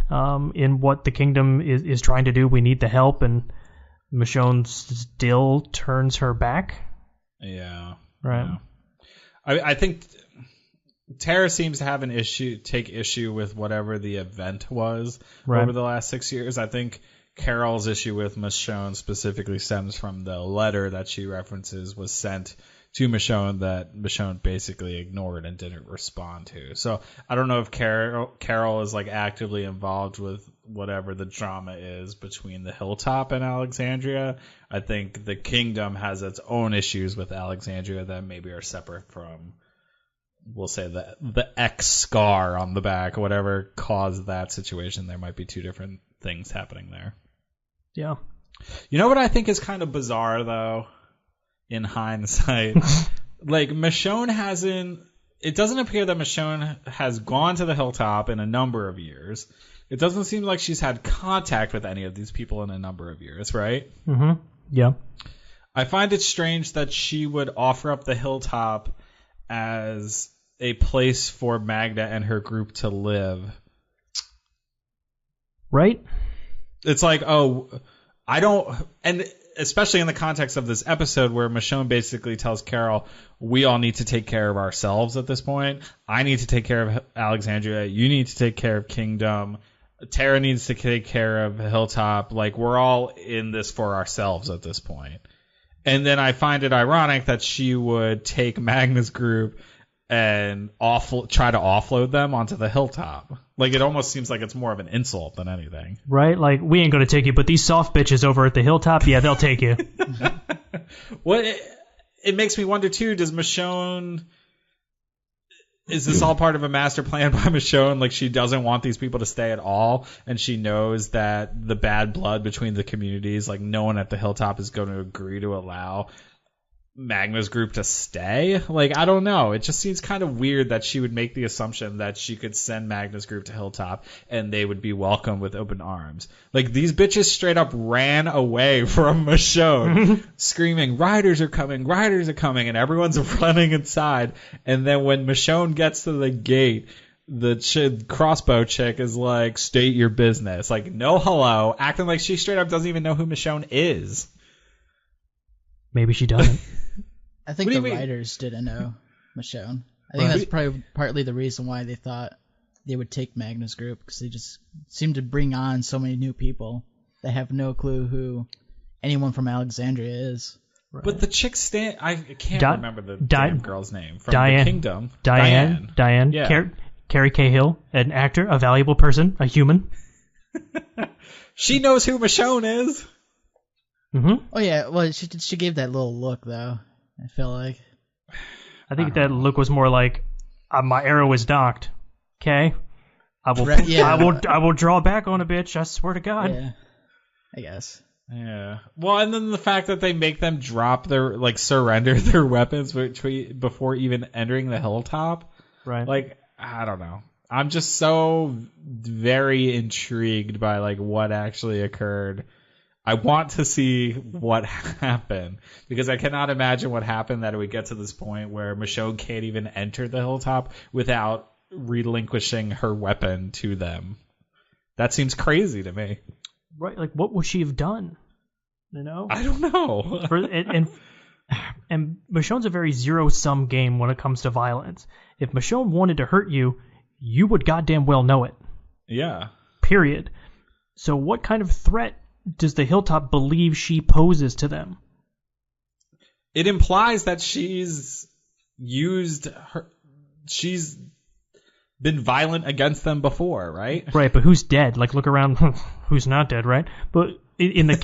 in what the kingdom is trying to do. We need the help, and Michonne still turns her back. Yeah. Right. Yeah. I think Tara seems to take issue with whatever the event was over the last 6 years. I think Carol's issue with Michonne specifically stems from the letter that she references was sent to Michonne that Michonne basically ignored and didn't respond to. So I don't know if Carol is like actively involved with whatever the drama is between the Hilltop and Alexandria. I think the kingdom has its own issues with Alexandria that maybe are separate from, we'll say, the X scar on the back, whatever caused that situation. There might be two different things happening there. Yeah. You know what I think is kind of bizarre, though, in hindsight? Like, it doesn't appear that Michonne has gone to the Hilltop in a number of years. It doesn't seem like she's had contact with any of these people in a number of years, right? Mm-hmm. Yeah. I find it strange that she would offer up the Hilltop as a place for Magda and her group to live. Right? It's like, and especially in the context of this episode where Michonne basically tells Carol, we all need to take care of ourselves at this point. I need to take care of Alexandria. You need to take care of Kingdom. Tara needs to take care of Hilltop. Like, we're all in this for ourselves at this point. And then I find it ironic that she would take Magna's group and try to offload them onto the Hilltop. Like, it almost seems like it's more of an insult than anything. Right? Like, we ain't going to take you, but these soft bitches over at the Hilltop, yeah, they'll take you. Well, it makes me wonder, too, is this all part of a master plan by Michonne? Like, she doesn't want these people to stay at all, and she knows that the bad blood between the communities, like, no one at the Hilltop is going to agree to allow Magna's group to stay. Like, I don't know. It just seems kind of weird that she would make the assumption that she could send Magna's group to Hilltop and they would be welcomed with open arms. Like, these bitches straight up ran away from Michonne screaming, riders are coming, and everyone's running inside. And then when Michonne gets to the gate, the crossbow chick is like, state your business. Like, no hello, acting like she straight up doesn't even know who Michonne is. Maybe she doesn't. I think the writers didn't know Michonne. I think that's probably partly the reason why they thought they would take Magna's group, because they just seem to bring on so many new people that have no clue who anyone from Alexandria is. Right. But the chick I can't remember the damn girl's name from the kingdom. Diane. Yeah. Carrie Cahill, an actor, a valuable person, a human. She knows who Michonne is. Mm-hmm. Oh yeah, well she gave that little look though. I feel like. I think that look was more like, my arrow is docked. Okay, I will draw back on a bitch. I swear to God. Yeah, I guess. Yeah. Well, and then the fact that they make them drop surrender their weapons before even entering the Hilltop. Right. Like, I don't know. I'm just so very intrigued by what actually occurred. I want to see what happened, because I cannot imagine what happened that it would get to this point where Michonne can't even enter the Hilltop without relinquishing her weapon to them. That seems crazy to me. Right, like what would she have done? You know? I don't know. And Michonne's a very zero-sum game when it comes to violence. If Michonne wanted to hurt you, you would goddamn well know it. Yeah. Period. So what kind of threat does the Hilltop believe she poses to them? It implies that she's been violent against them before, right? Right, but who's dead? Like, look around. Who's not dead, right? But in the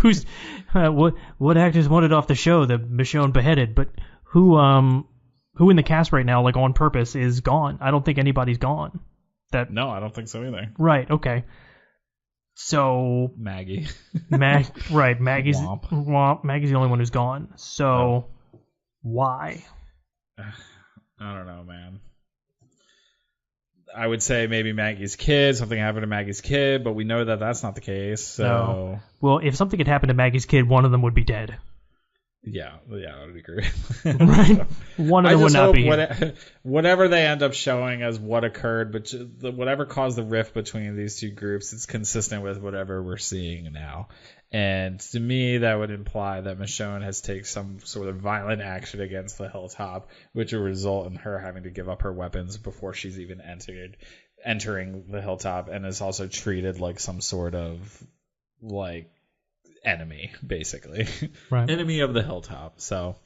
who's what actors wanted off the show that Michonne beheaded? But who in the cast right now, like on purpose, is gone? I don't think anybody's gone. No, I don't think so either. Right. Okay. So Maggie. Right. Maggie's Womp. Maggie's the only one who's gone. So why? I don't know, man. I would say maybe Maggie's kid. Something happened to Maggie's kid, but we know that that's not the case. So, no. Well, if something had happened to Maggie's kid, one of them would be dead. Yeah, I would agree. Right? One of them would not be here. Whatever they end up showing as what occurred, but whatever caused the rift between these two groups, it's consistent with whatever we're seeing now. And to me, that would imply that Michonne has taken some sort of violent action against the Hilltop, which will result in her having to give up her weapons before she's even entering the Hilltop, and is also treated like some sort of like enemy, basically. Right. Enemy of the Hilltop. So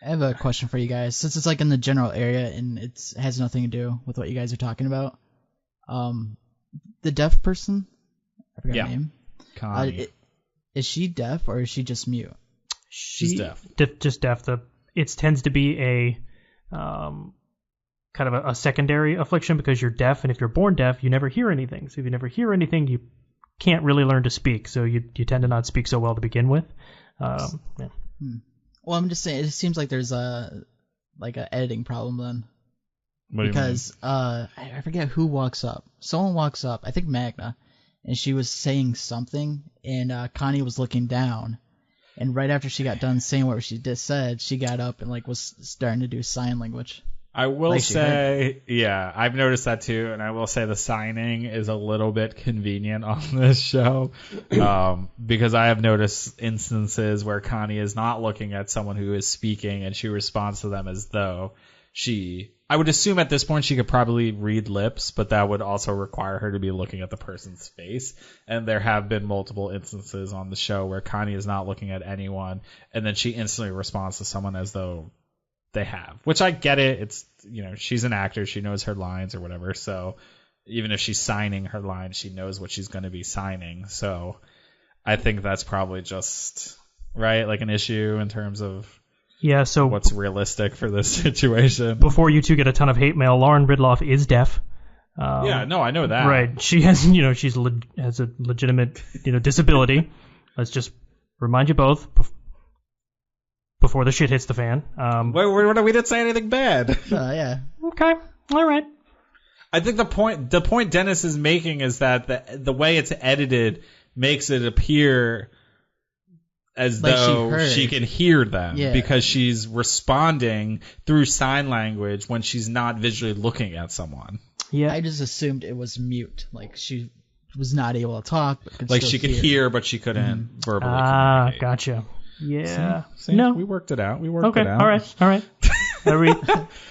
I have a question for you guys. Since it's like in the general area and it has nothing to do with what you guys are talking about, the deaf person, I forgot her name. Connie. Is she deaf or is she just mute? She's deaf. Just deaf. It tends to be a kind of a secondary affliction because you're deaf, and if you're born deaf, you never hear anything. So if you never hear anything, you can't really learn to speak. So you tend to not speak so well to begin with. Yeah. Well, I'm just saying, it seems like there's an editing problem then. What do you because I forget who walks up. Someone walks up, I think Magna, and she was saying something, and Connie was looking down, and right after she got done saying what she just said, she got up and was starting to do sign language. I will say, yeah, I've noticed that too, and I will say the signing is a little bit convenient on this show, because I have noticed instances where Connie is not looking at someone who is speaking, and she responds to them as though I would assume at this point she could probably read lips, but that would also require her to be looking at the person's face. And there have been multiple instances on the show where Connie is not looking at anyone, and then she instantly responds to someone as though they have. Which I get it. It's, she's an actor. She knows her lines or whatever. So even if she's signing her lines, she knows what she's going to be signing. So I think that's probably just, right, like an issue in terms of so what's realistic for this situation. Before you two get a ton of hate mail, Lauren Ridloff is deaf. I know that. Right. She has, has a legitimate, disability. Let's just remind you both before the shit hits the fan. We didn't say anything bad. Yeah. Okay. All right. I think the point Dennis is making is that the way it's edited makes it appear as though she can hear them because she's responding through sign language when she's not visually looking at someone. Yeah, I just assumed it was mute. Like she was not able to talk, but could she could hear, but she couldn't verbally communicate. Gotcha. Yeah. See, no, we worked it out. Okay. All right.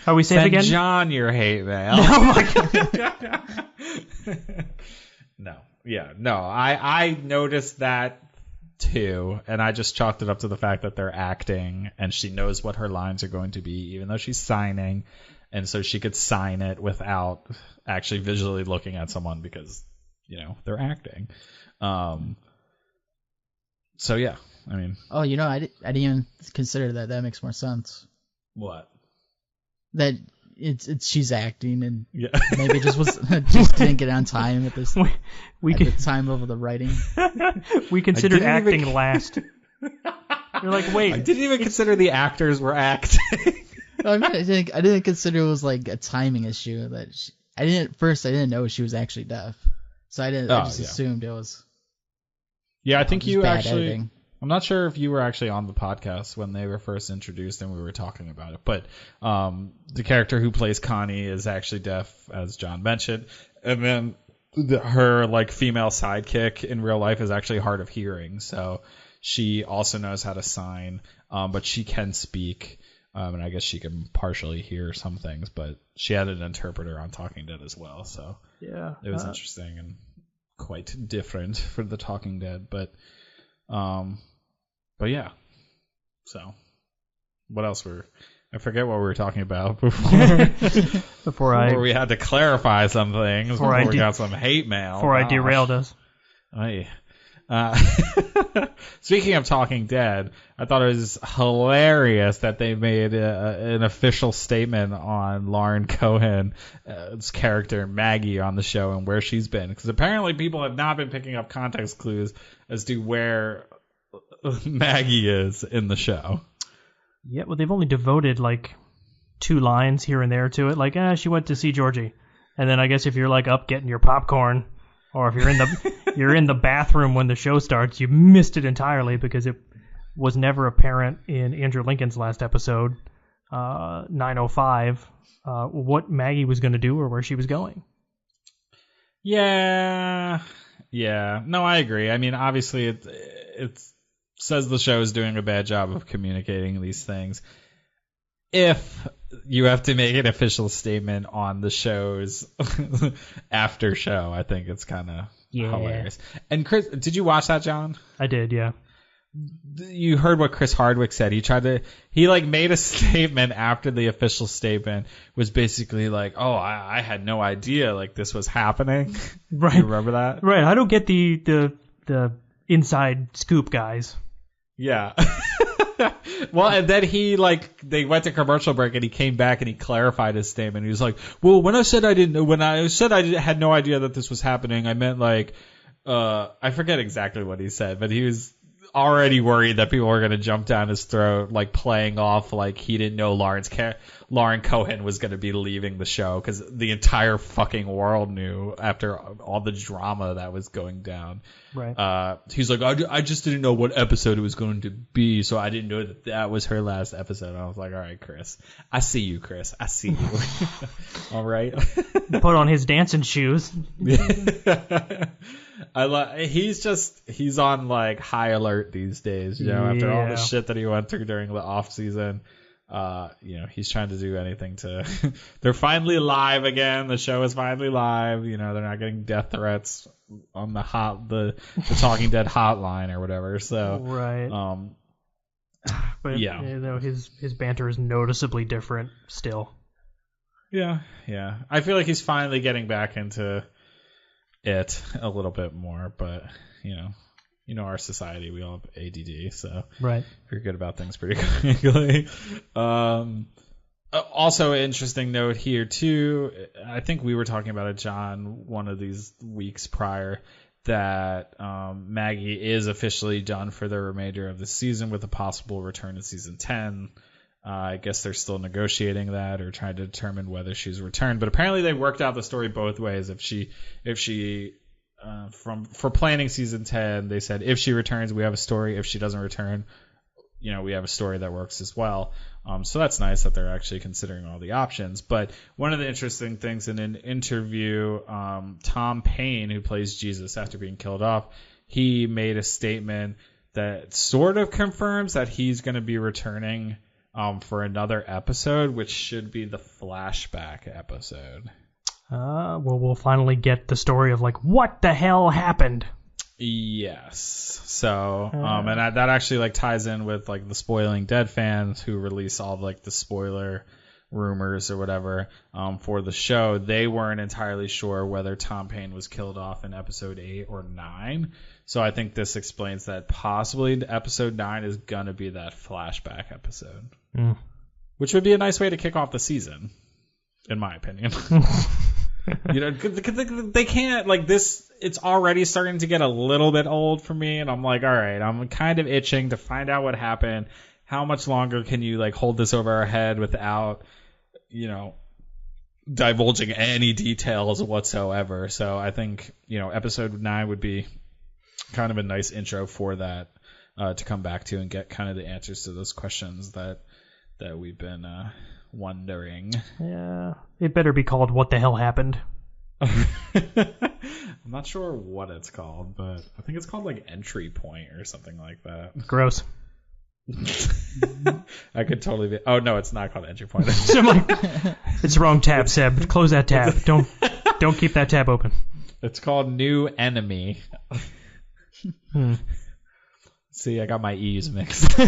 Are we safe again? Send John your hate mail. Oh my God. No. Yeah. No. I noticed that too, and I just chalked it up to the fact that they're acting, and she knows what her lines are going to be, even though she's signing, and so she could sign it without actually visually looking at someone because they're acting. So yeah, I mean. Oh, I didn't even consider that. That makes more sense. What? That it's she's acting, and maybe it just didn't get on time at this the time of the writing. We considered acting last. You're like, wait. I didn't even consider the actors were acting. I didn't consider it was like a timing issue. I didn't know she was actually deaf, so I just assumed it was. Yeah, I think you actually. Editing. I'm not sure if you were actually on the podcast when they were first introduced and we were talking about it, but the character who plays Connie is actually deaf, as John mentioned. And then her like female sidekick in real life is actually hard of hearing, so she also knows how to sign, but she can speak, and I guess she can partially hear some things, but she had an interpreter on Talking Dead as well, so Yeah. it was interesting and quite different for the Talking Dead, but yeah. So what else I forget what we were talking about before we had to clarify some things before we got some hate mail. Before I derailed us. Hey. Speaking of Talking Dead, I thought it was hilarious that they made an official statement on Lauren Cohan's character Maggie on the show and where she's been, because apparently people have not been picking up context clues as to where Maggie is in the show. Yeah, well, they've only devoted like 2 lines here and there to it, like she went to see Georgie, and then I guess if you're like up getting your popcorn, or if you're in the bathroom when the show starts, you missed it entirely because it was never apparent in Andrew Lincoln's last episode, 905, what Maggie was going to do or where she was going. Yeah. No, I agree. I mean, obviously it says the show is doing a bad job of communicating these things. If you have to make an official statement on the show's after show, I think it's kind of hilarious. And Chris, did you watch that, John? I did, yeah. You heard what Chris Hardwick said. He made a statement after the official statement, was basically like, oh, I had no idea like this was happening. Right. You remember that? Right. I don't get the inside scoop, guys. Yeah. Well, and then they went to commercial break and he came back and he clarified his statement. He was like, well, when I said I had no idea that this was happening, I meant I forget exactly what he said, but he was already worried that people were going to jump down his throat, like playing off like he didn't know Lauren Cohan was going to be leaving the show, because the entire fucking world knew after all the drama that was going down. Right. He's like, I just didn't know what episode it was going to be, so I didn't know that was her last episode. And I was like, all right, Chris. I see you, Chris. I see you. All right. Put on his dancing shoes. He's on like high alert these days, after all the shit that he went through during the off season. He's trying to do anything to they're finally live again. The show is finally live. They're not getting death threats on the Talking Dead hotline or whatever. So right. But his banter is noticeably different still. Yeah. I feel like he's finally getting back into it a little bit more, but our society, we all have ADD, so right. Forget about things pretty quickly. Also, an interesting note here too. I think we were talking about it, John, one of these weeks prior, that Maggie is officially done for the remainder of the season with a possible return in season 10. I guess they're still negotiating that or trying to determine whether she's returned. But apparently they worked out the story both ways. If she for planning season 10, they said if she returns, we have a story. If she doesn't return, we have a story that works as well. So that's nice that they're actually considering all the options. But one of the interesting things in an interview, Tom Payne, who plays Jesus after being killed off, he made a statement that sort of confirms that he's going to be returning for another episode, which should be the flashback episode. Well, we'll finally get the story of what the hell happened. Yes. So, and that actually ties in with the Spoiling Dead fans who release all the spoiler rumors or whatever for the show. They weren't entirely sure whether Tom Payne was killed off in episode 8 or 9. So I think this explains that possibly episode 9 is gonna be that flashback episode, which would be a nice way to kick off the season, in my opinion. They can't this. It's already starting to get a little bit old for me, and I'm like, all right, I'm kind of itching to find out what happened. How much longer can you hold this over our head without, divulging any details whatsoever? So I think episode 9 would be kind of a nice intro for that to come back to and get kind of the answers to those questions that we've been wondering. Yeah, it better be called "What the Hell Happened." I'm not sure what it's called, but I think it's called like Entry Point or something like that. Gross. I could totally be. Oh no, it's not called Entry Point. So I'm like, it's the wrong tab, Seb. Close that tab. Don't keep that tab open. It's called New Enemy. See, I got my E's mixed.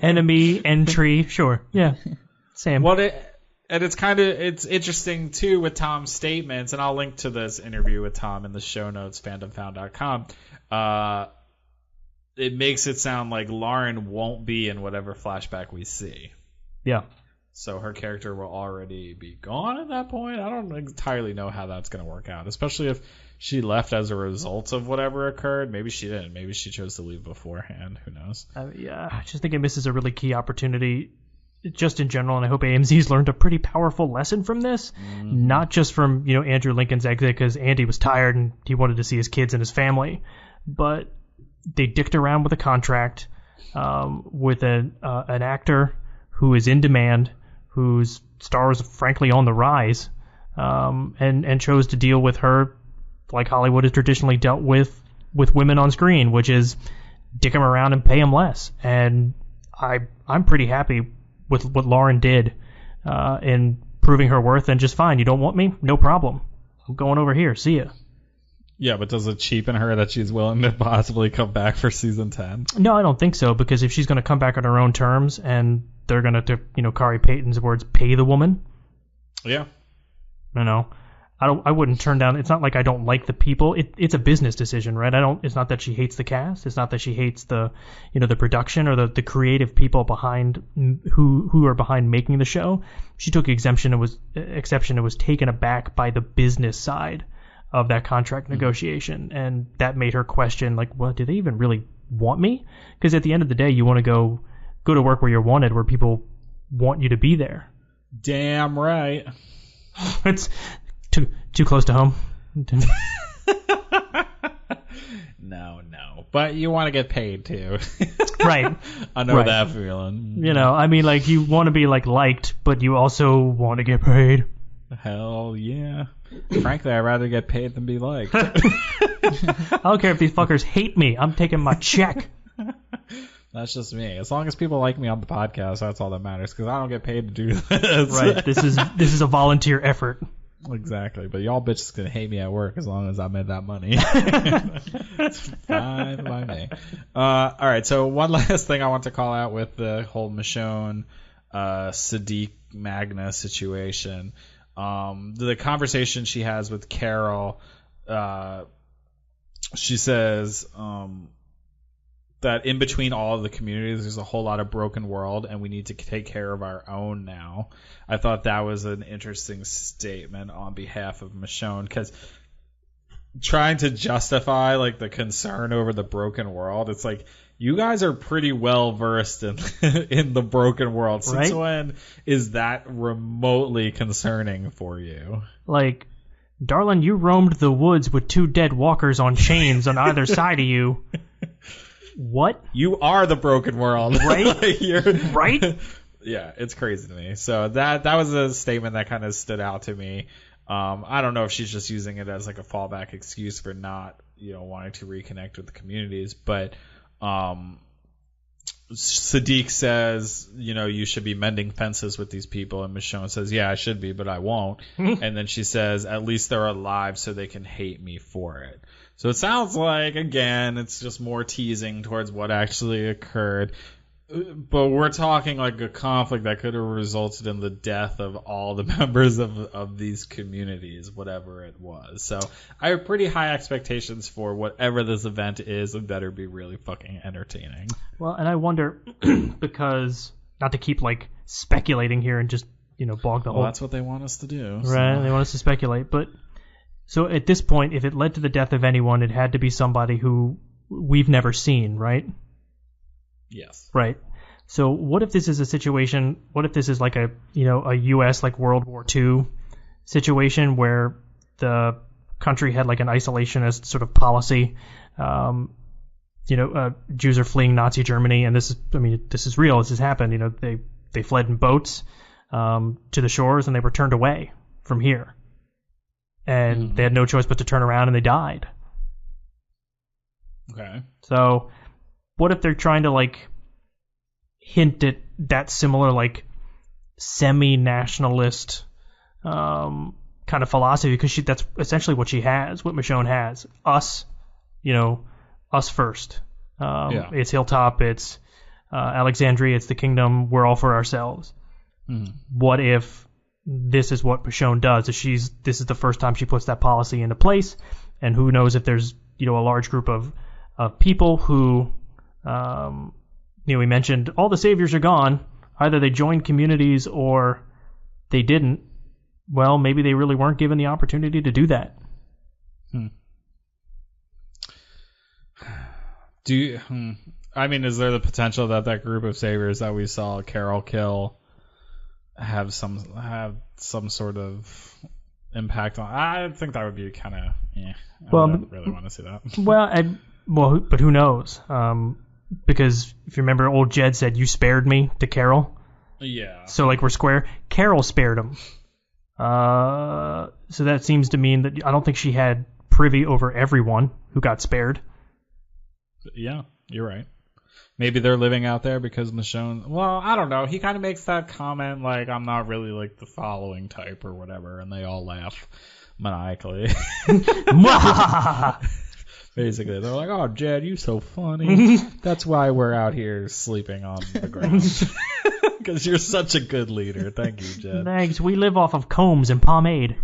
Enemy, entry, sure, yeah, same. Well, it's interesting too with Tom's statements, and I'll link to this interview with Tom in the show notes, fandomfound.com. It makes it sound like Lauren won't be in whatever flashback we see. Yeah. So her character will already be gone at that point. I don't entirely know how that's going to work out, especially if she left as a result of whatever occurred. Maybe she didn't. Maybe she chose to leave beforehand. Who knows? Yeah, I just think it misses a really key opportunity just in general, and I hope AMZ's learned a pretty powerful lesson from this. Not just from, Andrew Lincoln's exit, because Andy was tired and he wanted to see his kids and his family, but they dicked around with a contract with an actor who is in demand, whose star is frankly on the rise, and chose to deal with her like Hollywood has traditionally dealt with women on screen, which is dick them around and pay them less. And I'm pretty happy with what Lauren did in proving her worth, and just fine. You don't want me? No problem. I'm going over here. See ya. Yeah, but does it cheapen her that she's willing to possibly come back for season 10? No, I don't think so, because if she's going to come back on her own terms and they're going to, Kari Payton's words, pay the woman. Yeah. I wouldn't turn down. It's not like I don't like the people. It's a business decision, right? It's not that she hates the cast. It's not that she hates the production or the creative people behind who are behind making the show. She took exception and was taken aback by the business side of that contract negotiation, and that made her question, like, well, do they even really want me? Because at the end of the day, you want to go to work where you're wanted, where people want you to be there. Damn right. It's too close to home. No. But you want to get paid too. Right. I know that feeling. You want to be liked, but you also want to get paid. Hell yeah. Frankly, I'd rather get paid than be liked. I don't care if these fuckers hate me. I'm taking my check. That's just me. As long as people like me on the podcast, that's all that matters, because I don't get paid to do this. Right. This is a volunteer effort. Exactly. But y'all bitches can hate me at work as long as I made that money. It's fine by me. All right. So one last thing I want to call out with the whole Michonne, Sadiq Magna situation. The conversation she has with Carol, she says that in between all of the communities, there's a whole lot of broken world, and we need to take care of our own now. I thought that was an interesting statement on behalf of Michonne, because trying to justify the concern over the broken world, it's like, you guys are pretty well versed in in the broken world. Since when is that remotely concerning for you? Darling, you roamed the woods with 2 dead walkers on chains on either side of you. What? You are the broken world. Right? Right? Yeah, it's crazy to me. So that was a statement that kind of stood out to me. I don't know if she's just using it as a fallback excuse for not, wanting to reconnect with the communities, but Sadiq says, you should be mending fences with these people, and Michonne says, yeah, I should be, but I won't. And then she says, at least they're alive so they can hate me for it. So it sounds like, again, it's just more teasing towards what actually occurred. But we're talking a conflict that could have resulted in the death of all the members of these communities, whatever it was. So I have pretty high expectations for whatever this event is. It better be really fucking entertaining. Well, and I wonder, because, not to keep speculating here and just, bog the whole... Well, that's what they want us to do. Right, so. They want us to speculate. But, so at this point, if it led to the death of anyone, it had to be somebody who we've never seen, right? Yes. Right. So what if this is a situation, what if this is a U.S. World War II situation where the country had an isolationist sort of policy, Jews are fleeing Nazi Germany, and this is real, this has happened, they fled in boats to the shores and they were turned away from here. and they had no choice but to turn around, and they died. Okay. So, what if they're trying to like hint at that similar like semi-nationalist kind of philosophy? Because that's essentially what she has, what Michonne has. Us, us first. It's Hilltop, it's Alexandria, it's the kingdom. We're all for ourselves. What if this is what Michonne does? This is the first time she puts that policy into place, and who knows if there's a large group of people who we mentioned all the saviors are gone. Either they joined communities or they didn't. Well, maybe they really weren't given the opportunity to do that. Is there the potential that group of saviors that we saw Carol kill have some sort of impact on? I think that would be kind of. I don't really want to see that. But who knows? Because if you remember, old Jed said, "You spared me" to Carol. Yeah. So like we're square. Carol spared him. So that seems to mean that I don't think she had privy over everyone who got spared. Yeah, you're right. Maybe they're living out there because Michonne... Well, I don't know. He kind of makes that comment like, I'm not really like the following type or whatever, and they all laugh maniacally. Basically, they're like, "Oh, Jed, you so funny. That's why we're out here sleeping on the ground." Because you're such a good leader. Thank you, Jed. Thanks. We live off of combs and pomade.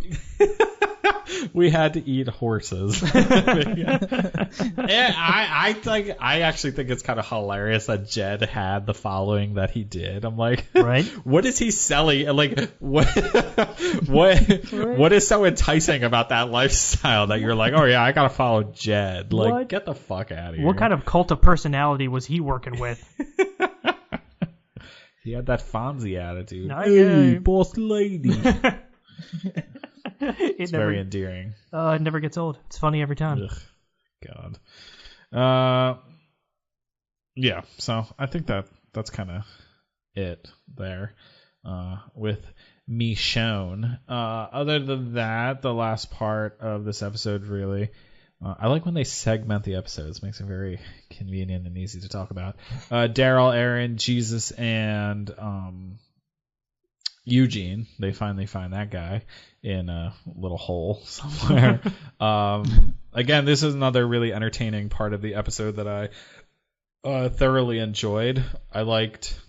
We had to eat horses. I actually think it's kind of hilarious that Jed had the following that he did. I'm like, right? What is he selling? Like, what is so enticing about that lifestyle that you're like, oh yeah, I gotta follow Jed? Like, what? Get the fuck out of here. What kind of cult of personality was he working with? He had that Fonzie attitude. Hey, boss lady. It's very endearing. It never gets old. It's funny every time. Ugh, God. Yeah, so I think that's kind of it there with Michonne. Other than that, the last part of this episode really... I like when they segment the episodes. Makes it very convenient and easy to talk about. Daryl, Aaron, Jesus, and Eugene. They finally find that guy in a little hole somewhere. Again, this is another really entertaining part of the episode that I thoroughly enjoyed. I liked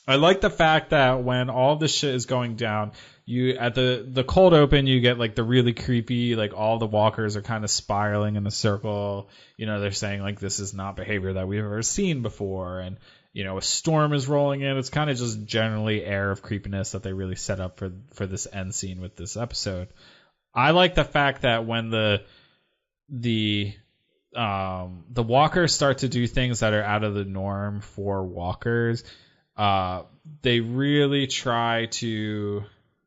the fact that when all this shit is going down, you at the cold open, you get like the really creepy, like all the walkers are kind of spiraling in a circle. They're saying like this is not behavior that we've ever seen before, and a storm is rolling in. It's kind of just generally air of creepiness that they really set up for this end scene with this episode. I like the fact that when the walkers start to do things that are out of the norm for walkers, they really try to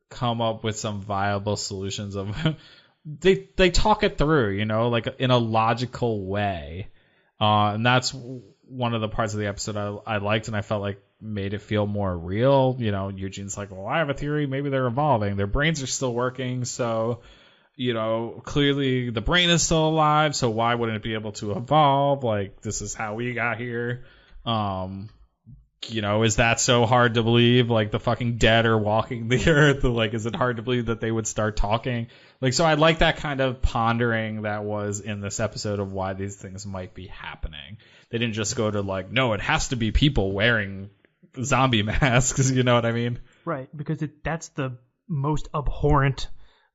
come up with some viable solutions of they talk it through, like in a logical way. And that's one of the parts of the episode I liked, and I felt like made it feel more real. Eugene's like, well, I have a theory. Maybe they're evolving. Their brains are still working. So, clearly the brain is still alive. So why wouldn't it be able to evolve? Like, this is how we got here. Is that so hard to believe? Like, the fucking dead are walking the earth. Like, is it hard to believe that they would start talking? Like, so I like that kind of pondering that was in this episode of why these things might be happening. They didn't just go to like, no, it has to be people wearing zombie masks. You know what I mean? Right, because that's the most abhorrent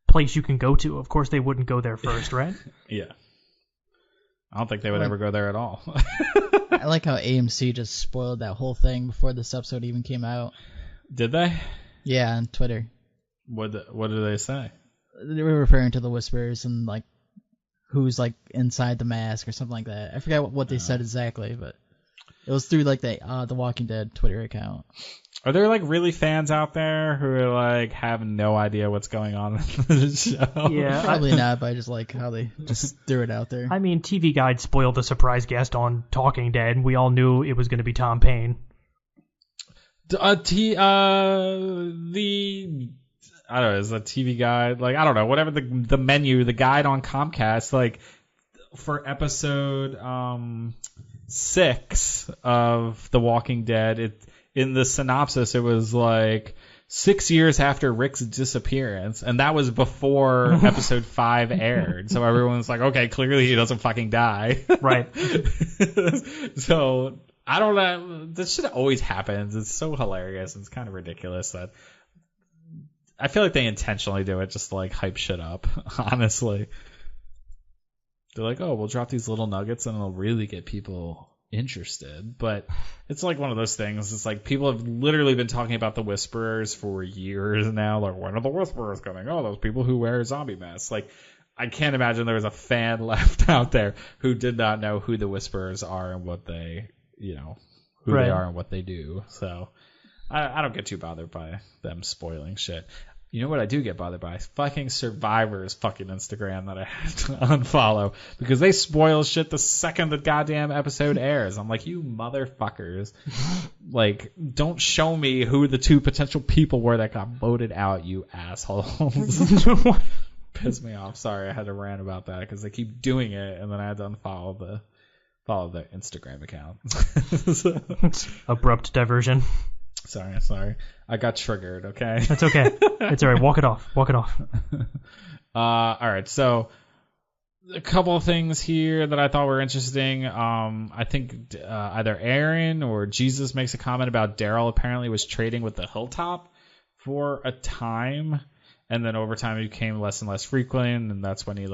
place you can go to. Of course, they wouldn't go there first, right? Yeah. I don't think they would ever go there at all. I like how AMC just spoiled that whole thing before this episode even came out. Did they? Yeah, on Twitter. What did they say? They were referring to the Whisperers and like who's like inside the mask or something like that. I forgot what they said exactly, but it was through like the Walking Dead Twitter account. Are there like really fans out there who are like have no idea what's going on in the show? Yeah, probably not, but I just like how they just threw it out there. I mean, TV Guide spoiled the surprise guest on Talking Dead. We all knew it was going to be Tom Paine. I don't know, is a TV guide, like, I don't know, whatever the menu, the guide on Comcast, like, for episode 6 of The Walking Dead, in the synopsis, it was like 6 years after Rick's disappearance, and that was before episode 5 aired. So everyone's like, okay, clearly he doesn't fucking die. Right. So I don't know. This shit always happens. It's so hilarious. It's kind of ridiculous that I feel like they intentionally do it just to like hype shit up, honestly. They're like, oh, we'll drop these little nuggets and it'll really get people interested. But it's like one of those things. It's like people have literally been talking about the Whisperers for years now. Like, when are the Whisperers coming? Oh, those people who wear zombie masks. Like, I can't imagine there was a fan left out there who did not know who the Whisperers are and what they, who they are and what they do. So I don't get too bothered by them spoiling shit. You know what I do get bothered by? Fucking Survivor's fucking Instagram that I had to unfollow because they spoil shit the second the goddamn episode airs. I'm like, you motherfuckers. Like, don't show me who the 2 potential people were that got voted out, you assholes. Piss me off. Sorry, I had to rant about that because they keep doing it, and then I had to unfollow the Instagram account. So. Abrupt diversion. Sorry. I got triggered, okay? That's okay. It's all right. Walk it off. All right. So a couple of things here that I thought were interesting. I think either Aaron or Jesus makes a comment about Daryl apparently was trading with the Hilltop for a time, and then over time he became less and less frequent, and that's when he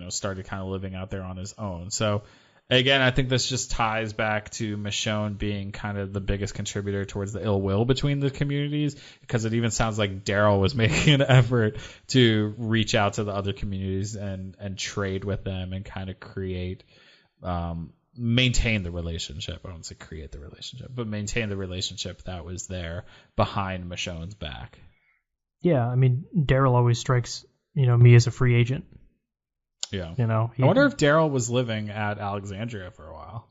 started kind of living out there on his own. So again, I think this just ties back to Michonne being kind of the biggest contributor towards the ill will between the communities, because it even sounds like Daryl was making an effort to reach out to the other communities and trade with them and kind of maintain the relationship. I don't say create the relationship, but maintain the relationship that was there behind Michonne's back. Yeah, I mean, Daryl always strikes, me as a free agent. Yeah. I wonder if Daryl was living at Alexandria for a while.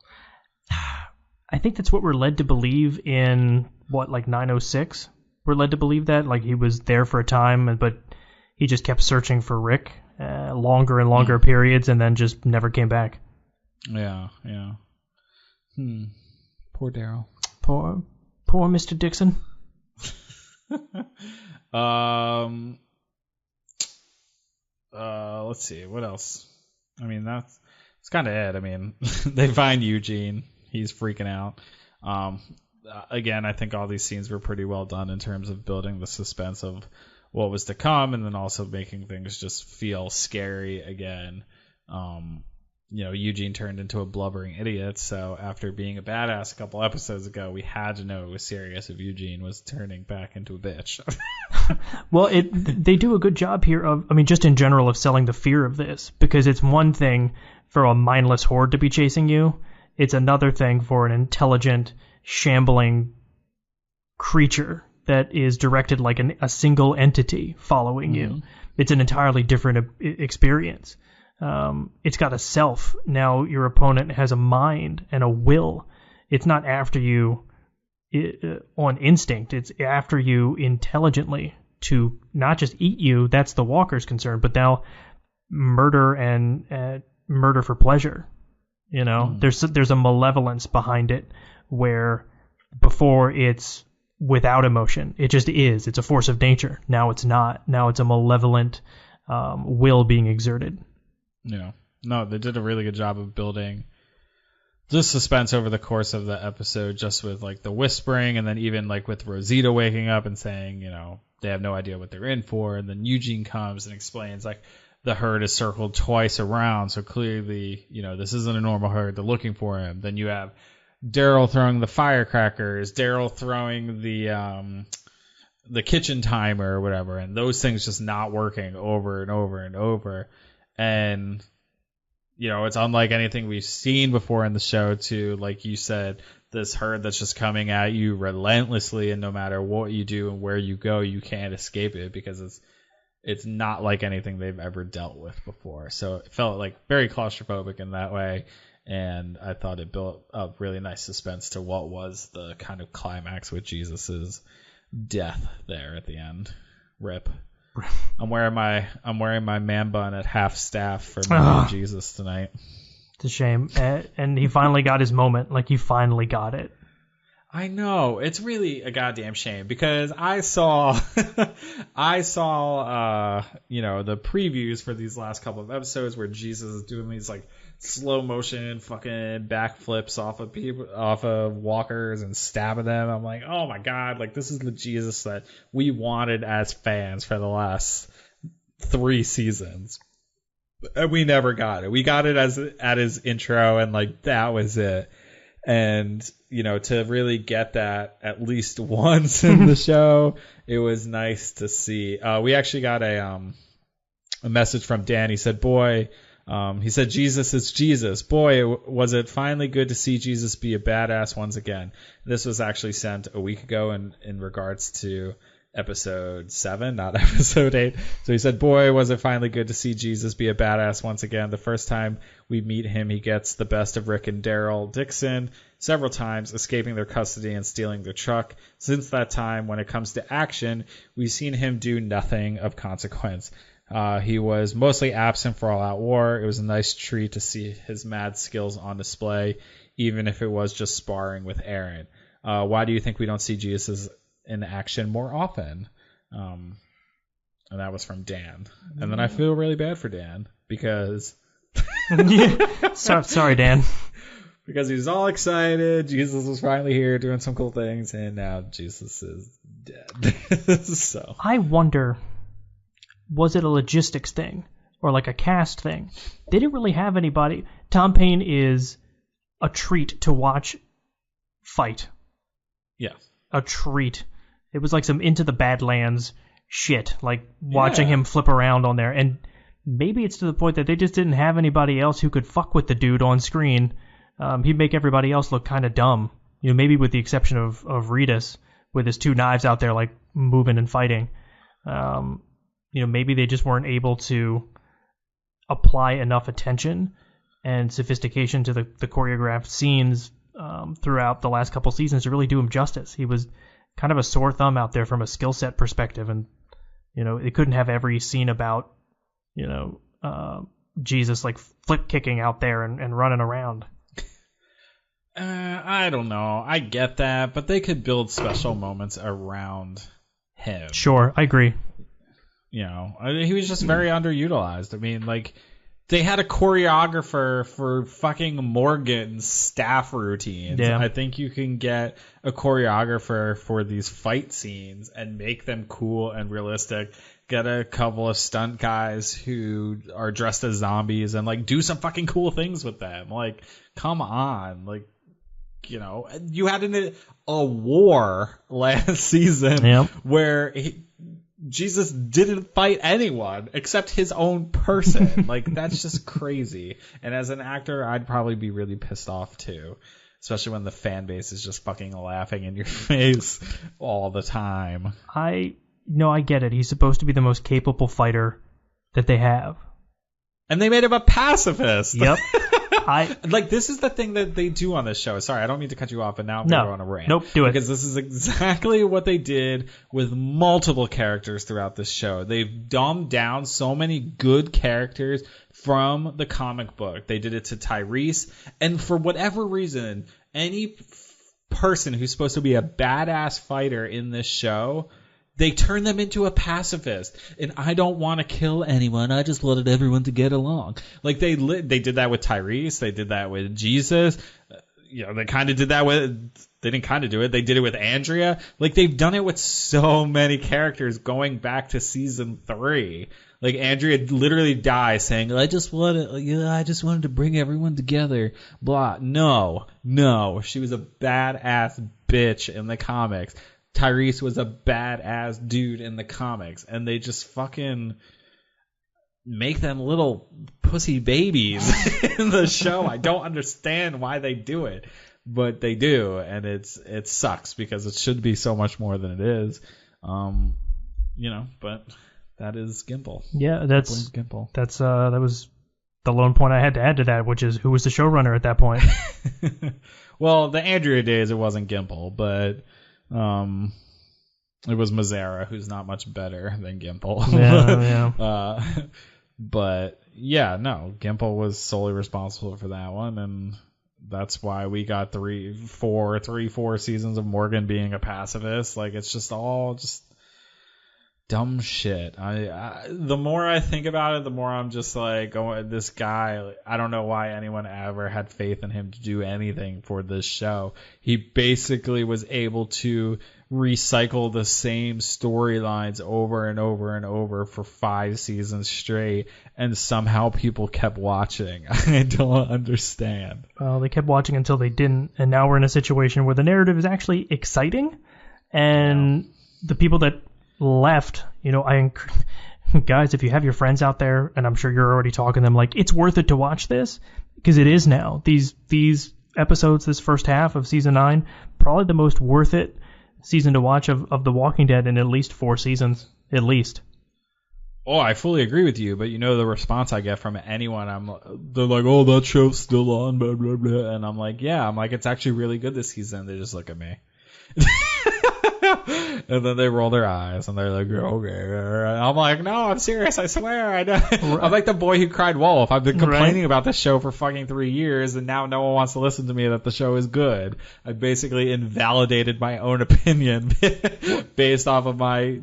I think that's what we're led to believe in, 906? We're led to believe that, he was there for a time, but he just kept searching for Rick longer and longer periods and then just never came back. Yeah. Poor Daryl. Poor Mr. Dixon. Let's see, what else? I mean, that's kind of it. I mean, they find Eugene. He's freaking out. Again, I think all these scenes were pretty well done in terms of building the suspense of what was to come, and then also making things just feel scary again. Eugene turned into a blubbering idiot, so after being a badass a couple episodes ago, we had to know it was serious if Eugene was turning back into a bitch. Well, they do a good job here just in general of selling the fear of this, because it's one thing for a mindless horde to be chasing you. It's another thing for an intelligent, shambling creature that is directed like a single entity following you. It's an entirely different experience. It's got a self. Now your opponent has a mind and a will. It's not after you on instinct. It's after you intelligently to not just eat you. That's the walker's concern, but now murder and murder for pleasure. There's a malevolence behind it where before it's without emotion. It just is. It's a force of nature. Now it's not. Now it's a malevolent will being exerted. Yeah. No, they did a really good job of building the suspense over the course of the episode, just with the whispering, and then even with Rosita waking up and saying, they have no idea what they're in for, and then Eugene comes and explains the herd is circled twice around, so clearly, this isn't a normal herd. They're looking for him. Then you have Daryl throwing the firecrackers, Daryl throwing the kitchen timer or whatever, and those things just not working over and over and over. And, it's unlike anything we've seen before in the show to, like you said, this herd that's just coming at you relentlessly, and no matter what you do and where you go, you can't escape it because it's not like anything they've ever dealt with before. So it felt very claustrophobic in that way, and I thought it built up really nice suspense to what was the kind of climax with Jesus's death there at the end. Rip. I'm wearing my man bun at half staff for Jesus tonight. It's a shame. And he finally got his moment. Like, he finally got it. I know. It's really a goddamn shame because I saw the previews for these last couple of episodes where Jesus is doing these like slow motion fucking backflips off of walkers and stabbing them. I'm like, oh my God, like this is the Jesus that we wanted as fans for the last 3 seasons. And we never got it. We got it at his intro and like that was it. And, to really get that at least once in the show, it was nice to see. We actually got a message from Dan. He said, he said, Jesus is Jesus. Boy, was it finally good to see Jesus be a badass once again. This was actually sent a week ago in regards to episode 7, not episode 8. So he said, boy, was it finally good to see Jesus be a badass once again. The first time we meet him, he gets the best of Rick and Daryl Dixon several times, escaping their custody and stealing their truck. Since that time, when it comes to action, we've seen him do nothing of consequence. He was mostly absent for All Out War. It was a nice treat to see his mad skills on display, even if it was just sparring with Aaron. Why do you think we don't see Jesus in action more often? And that was from Dan. And then I feel really bad for Dan because Sorry, Dan. Because he was all excited, Jesus was finally here doing some cool things, and now Jesus is dead. So I wonder, was it a logistics thing or like a cast thing? They didn't really have anybody. Tom Payne is a treat to watch fight. Yeah. A treat. It was like some Into the Badlands shit, like watching him flip around on there. And maybe it's to the point that they just didn't have anybody else who could fuck with the dude on screen. He'd make everybody else look kind of dumb. Maybe with the exception of Reedus with his 2 knives out there, like moving and fighting. Maybe they just weren't able to apply enough attention and sophistication to the choreographed scenes throughout the last couple seasons to really do him justice. He was kind of a sore thumb out there from a skill set perspective, and it couldn't have every scene about Jesus like flip kicking out there and running around. I don't know. I get that, but they could build special moments around him. Sure, I agree. He was just very underutilized. I mean, like, they had a choreographer for fucking Morgan's staff routines. Yeah. I think you can get a choreographer for these fight scenes and make them cool and realistic. Get a couple of stunt guys who are dressed as zombies and, like, do some fucking cool things with them. Like, come on. Like, you had a war last season where Jesus didn't fight anyone except his own person. Like, that's just crazy. And as an actor, I'd probably be really pissed off too, especially when the fan base is just fucking laughing in your face all the time. I get it. He's supposed to be the most capable fighter that they have. And they made him a pacifist. Yep. This is the thing that they do on this show. Sorry, I don't mean to cut you off, but now I'm going to go on a rant. Nope, do it. Because this is exactly what they did with multiple characters throughout this show. They've dumbed down so many good characters from the comic book. They did it to Tyrese, and for whatever reason, any person who's supposed to be a badass fighter in this show, they turn them into a pacifist. And I don't want to kill anyone. I just wanted everyone to get along. Like, they did that with Tyrese. They did that with Jesus. They kind of did that with... They didn't kind of do it. They did it with Andrea. Like, they've done it with so many characters going back to season 3. Like, Andrea literally dies saying, I just wanted to bring everyone together. Blah. No. She was a badass bitch in the comics. Tyrese was a badass dude in the comics, and they just fucking make them little pussy babies in the show. I don't understand why they do it, but they do, and it sucks because it should be so much more than it is. But that is Gimple. Yeah, that was the lone point I had to add to that, which is who was the showrunner at that point. Well, the Andrea days it wasn't Gimple, but It was Mazzara, who's not much better than Gimple. Yeah. But yeah, no, Gimple was solely responsible for that one, and that's why we got 4 seasons of Morgan being a pacifist. Like, it's just all just dumb shit. The more I think about it, the more I'm just like, oh, this guy, I don't know why anyone ever had faith in him to do anything for this show. He basically was able to recycle the same storylines over and over and over for 5 seasons straight, and somehow people kept watching. I don't understand. Well, they kept watching until they didn't, and now we're in a situation where the narrative is actually exciting, and the people that left, guys, if you have your friends out there, and I'm sure you're already talking to them, like, it's worth it to watch this, because it is now. These episodes, this first half of season 9, probably the most worth it season to watch of The Walking Dead in at least 4 seasons, at least. Oh, I fully agree with you, but the response I get from anyone, they're like, oh, that show's still on, blah, blah, blah. And I'm like, yeah, it's actually really good this season. They just look at me. And then they roll their eyes and they're like, okay. And I'm like, no, I'm serious, I swear. I know. I'm like the boy who cried wolf. I've been complaining about this show for fucking 3 years, and now no one wants to listen to me that the show is good. I basically invalidated my own opinion based off of my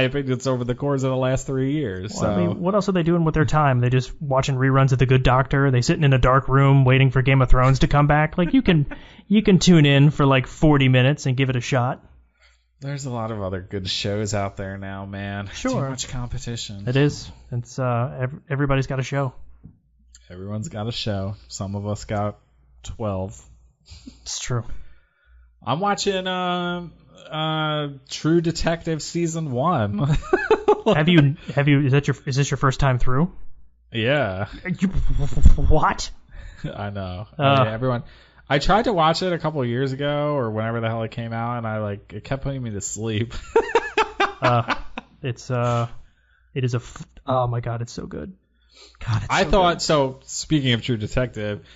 opinions over the course of the last 3 years. Well, so I mean, what else are they doing with their time? They just watching reruns of The Good Doctor? They sitting in a dark room waiting for Game of Thrones to come back? Like, you can tune in for like 40 minutes and give it a shot. There's a lot of other good shows out there now, man. Sure. Too much competition. It is. It's everybody's got a show. Everyone's got a show. Some of us got 12. It's true. I'm watching True Detective season 1. Have you is this your first time through? Yeah. What? I know. Everyone. I tried to watch it a couple of years ago or whenever the hell it came out, and it kept putting me to sleep. It is oh my god, it's so good. God, it's I thought so. Speaking of True Detective,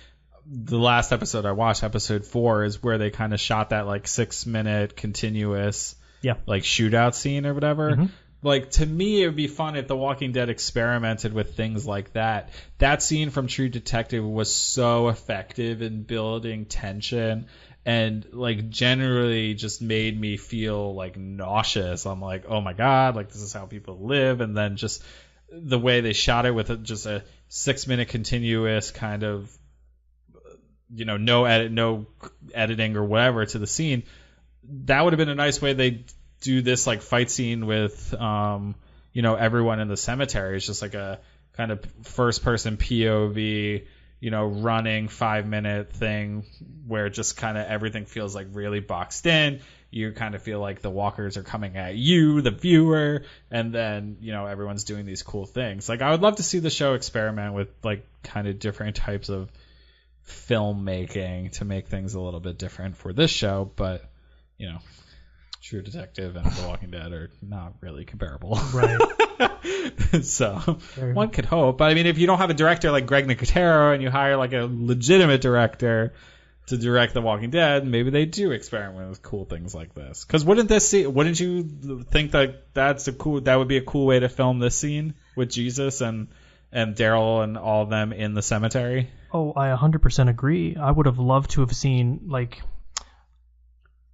the last episode I watched, episode 4, is where they kind of shot that 6-minute continuous shootout scene or whatever. Mm-hmm. To me, it would be fun if The Walking Dead experimented with things like that. That scene from True Detective was so effective in building tension and, generally just made me feel, nauseous. I'm like, oh my god, this is how people live. And then just the way they shot it with just a 6-minute continuous kind of, no editing or whatever to the scene. That would have been a nice way they do this fight scene with everyone in the cemetery. It's just a kind of first person POV, running 5-minute thing where just kind of everything feels really boxed in. You kind of feel like the walkers are coming at you, the viewer, and then everyone's doing these cool things. I would love to see the show experiment with kind of different types of filmmaking to make things a little bit different for this show, but True Detective and The Walking Dead are not really comparable. Right. So one could hope. But I mean, if you don't have a director like Greg Nicotero and you hire a legitimate director to direct The Walking Dead, maybe they do experiment with cool things like this. Because wouldn't you think that would be a cool way to film this scene with Jesus and Daryl and all of them in the cemetery? Oh, I 100% agree. I would have loved to have seen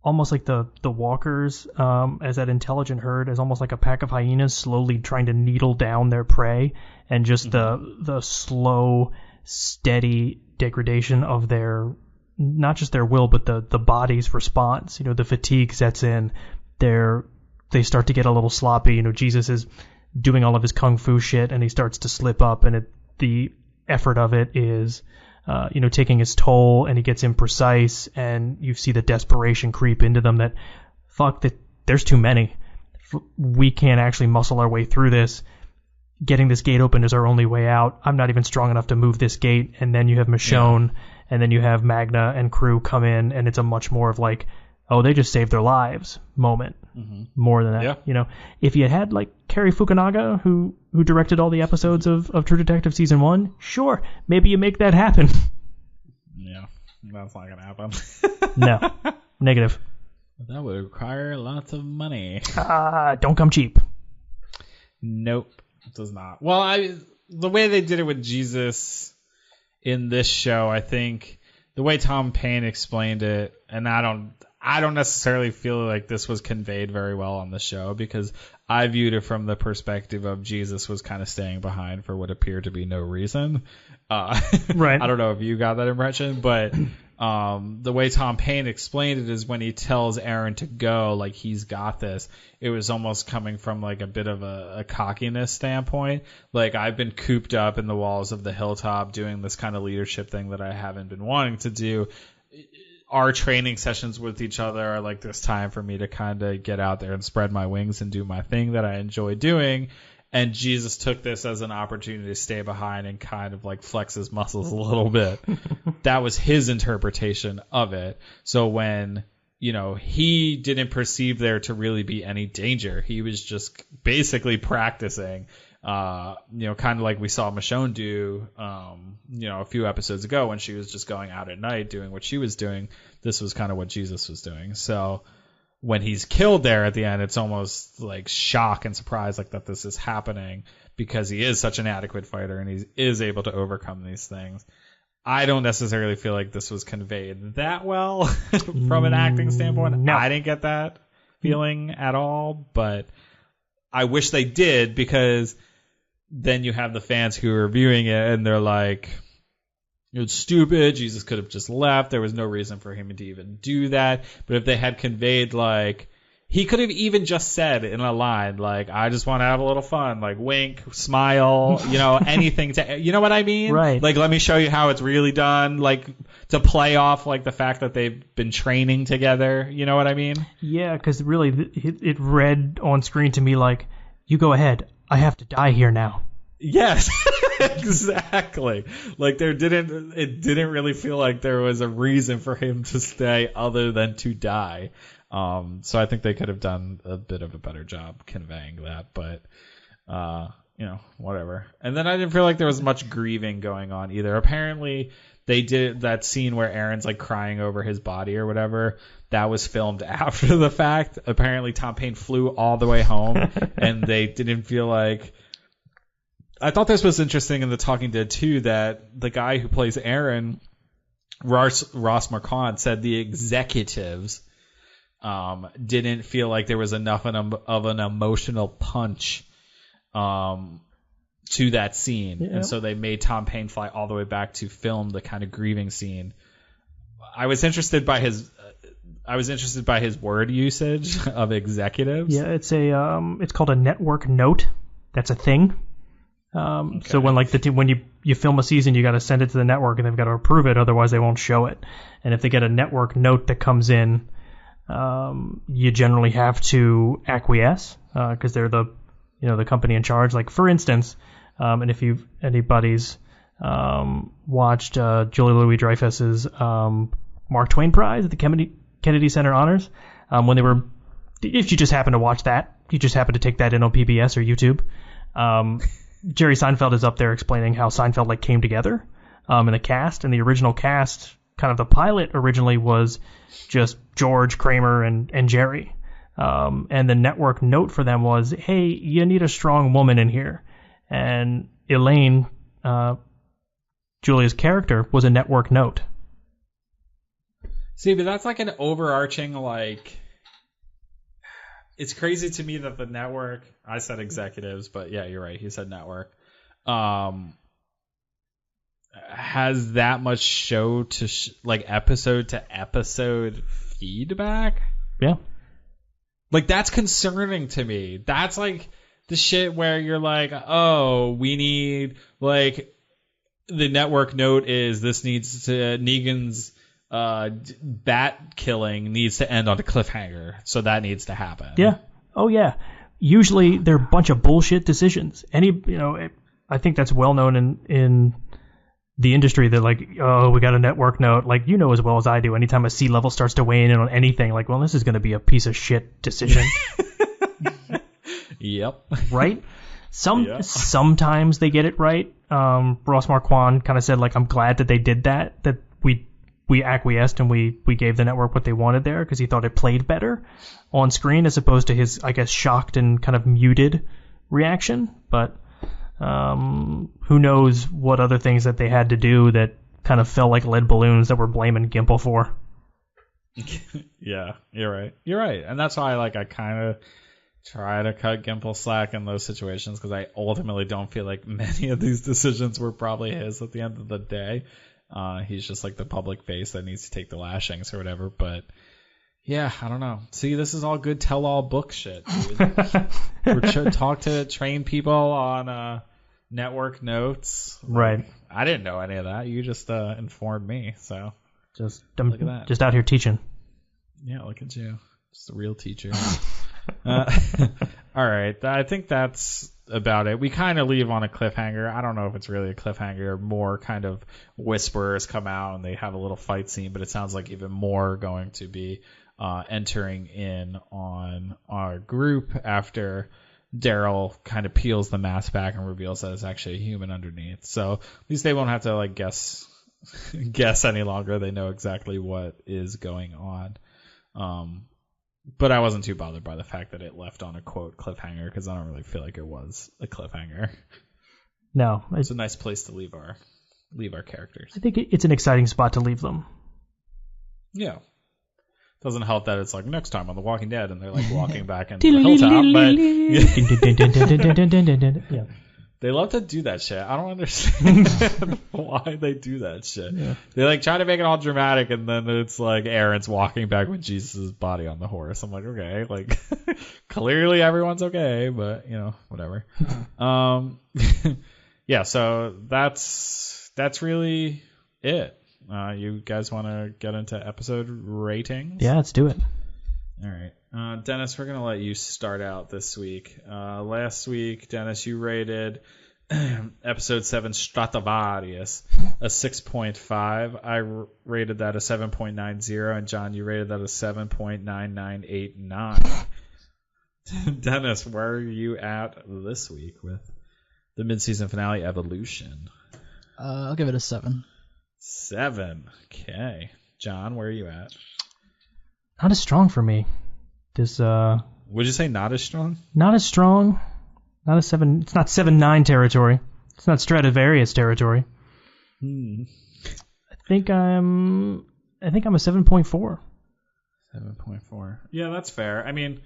almost like the walkers as that intelligent herd, as almost like a pack of hyenas slowly trying to needle down their prey, and just the slow, steady degradation of their, not just their will, but the body's response. The fatigue sets in. They start to get a little sloppy. Jesus is doing all of his kung fu shit, and he starts to slip up, and the effort of it is taking its toll, and he gets imprecise, and you see the desperation creep into them that, fuck, that there's too many. We can't actually muscle our way through this. Getting this gate open is our only way out. I'm not even strong enough to move this gate. And then you have Michonne, and then you have Magna and crew come in, and it's a much more of oh, they just saved their lives moment. Mm-hmm. More than that. Yeah. If you had Cary Fukunaga, who directed all the episodes of True Detective season 1, sure, maybe you make that happen. Yeah, that's not gonna happen. No, negative. That would require lots of money. Don't come cheap. Nope, it does not. Well, the way they did it with Jesus in this show, I think the way Tom Payne explained it, and I don't necessarily feel like this was conveyed very well on the show, because I viewed it from the perspective of Jesus was kind of staying behind for what appeared to be no reason. Right. I don't know if you got that impression, but the way Tom Payne explained it is when he tells Aaron to go, like, he's got this, it was almost coming from like a bit of a cockiness standpoint. Like, I've been cooped up in the walls of the hilltop doing this kind of leadership thing that I haven't been wanting to do. Our training sessions with each other are like this time for me to kind of get out there and spread my wings and do my thing that I enjoy doing. And Jesus took this as an opportunity to stay behind and kind of like flex his muscles a little bit. That was his interpretation of it. So when, he didn't perceive there to really be any danger, he was just basically practicing, kind of like we saw Michonne do, a few episodes ago when she was just going out at night doing what she was doing. This was kind of what Jesus was doing. So when he's killed there at the end, it's almost like shock and surprise like that this is happening, because he is such an adequate fighter and he is able to overcome these things. I don't necessarily feel like this was conveyed that well from an acting standpoint. No. I didn't get that feeling at all, but I wish they did, because then you have the fans who are viewing it and they're like, it's stupid. Jesus could have just left. There was no reason for him to even do that. But if they had conveyed, like, he could have even just said in a line, like, I just want to have a little fun, like, wink, smile, anything to, you know what I mean? Right. Like, let me show you how it's really done, like, to play off, like, the fact that they've been training together. You know what I mean? Yeah, because really, it read on screen to me like, you go ahead. I have to die here now. Yes, exactly. Like, it didn't really feel like there was a reason for him to stay other than to die. So I think they could have done a bit of a better job conveying that, but, whatever. And then I didn't feel like there was much grieving going on either. Apparently they did that scene where Aaron's like crying over his body or whatever. That was filmed after the fact. Apparently Tom Payne flew all the way home and they didn't feel like, I thought this was interesting in The Talking Dead too, that the guy who plays Aaron, Ross Marquand, said the executives didn't feel like there was enough of an emotional punch to that scene. Yeah. And so they made Tom Payne fly all the way back to film the kind of grieving scene. I was interested by his word usage of executives. Yeah, it's called a network note. That's a thing. Okay. So when when you film a season, you got to send it to the network and they've got to approve it, otherwise they won't show it. And if they get a network note that comes in, you generally have to acquiesce because they're the company in charge. Like for instance, and if anybody's watched Julia Louis-Dreyfus's Mark Twain Prize at the Kennedy Center Honors, when they were, if you just happen to watch that, you just happen to take that in on PBS or YouTube. Jerry Seinfeld is up there explaining how Seinfeld came together in the cast, and the original cast, kind of the pilot originally was just George, Kramer, and Jerry. And the network note for them was, hey, you need a strong woman in here. And Elaine, Julia's character, was a network note. See, but that's like an overarching, it's crazy to me that the network, I said executives, but yeah, you're right, he said network, has that much show to episode to episode feedback. Yeah. That's concerning to me. That's the shit where you're like, oh, we need, the network note is this needs to, Negan's bat killing needs to end on a cliffhanger, so that needs to happen. Yeah. Oh yeah. Usually they're a bunch of bullshit decisions. I think that's well known in the industry that we got a network note. As well as I do, anytime a C-level starts to weigh in on anything, this is going to be a piece of shit decision. Yep. Right? Sometimes they get it right. Ross Marquand kind of said, I'm glad that they did that we we acquiesced and we gave the network what they wanted there because he thought it played better on screen as opposed to his, I guess, shocked and kind of muted reaction. But who knows what other things that they had to do that kind of felt like lead balloons that we're blaming Gimple for. Yeah, you're right. And that's why I kind of try to cut Gimple slack in those situations because I ultimately don't feel like many of these decisions were probably his at the end of the day. He's just like the public face that needs to take the lashings or whatever. But yeah, I don't know. See, this is all good tell-all book shit. We're talk to train people on network notes. Right. I didn't know any of that. You just informed me. So Just look at that. Just out here teaching. Yeah, look at you. Just a real teacher. All right. I think that's about it. We kind of leave on a cliffhanger. I don't know if it's really a cliffhanger. More kind of whisperers come out and they have a little fight scene, but it sounds like even more going to be entering in on our group after Daryl kind of peels the mask back and reveals that it's actually a human underneath. So at least they won't have to like guess any longer. They know exactly what is going on. But I wasn't too bothered by the fact that it left on a quote cliffhanger because I don't really feel like it was a cliffhanger. No, It's a nice place to leave our characters. I think it's an exciting spot to leave them. Yeah. Doesn't help that it's like next time on The Walking Dead and they're like walking back into the hilltop, but yeah. They love to do that shit. I don't understand why they do that shit. Yeah. They like try to make it all dramatic, and then it's like Aaron's walking back with Jesus' body on the horse. I'm like, okay, like clearly everyone's okay, but whatever. Yeah. So that's really it. You guys want to get into episode ratings? Yeah, let's do it. All right. Dennis, we're going to let you start out this week. Last week, Dennis, you rated episode 7 Stratovarius a 6.5. I rated that a 7.90. And John, you rated that a 7.9989. Dennis, where are you at this week with the mid-season finale Evolution? I'll give it a 7. 7. Okay. John, where are you at? Not as strong for me. This Would you say not as strong? Not as strong. Not a 7. It's not 7-9 territory. It's not Stradivarius territory. I think I'm a 7.4. 7.4. Yeah, that's fair. I mean,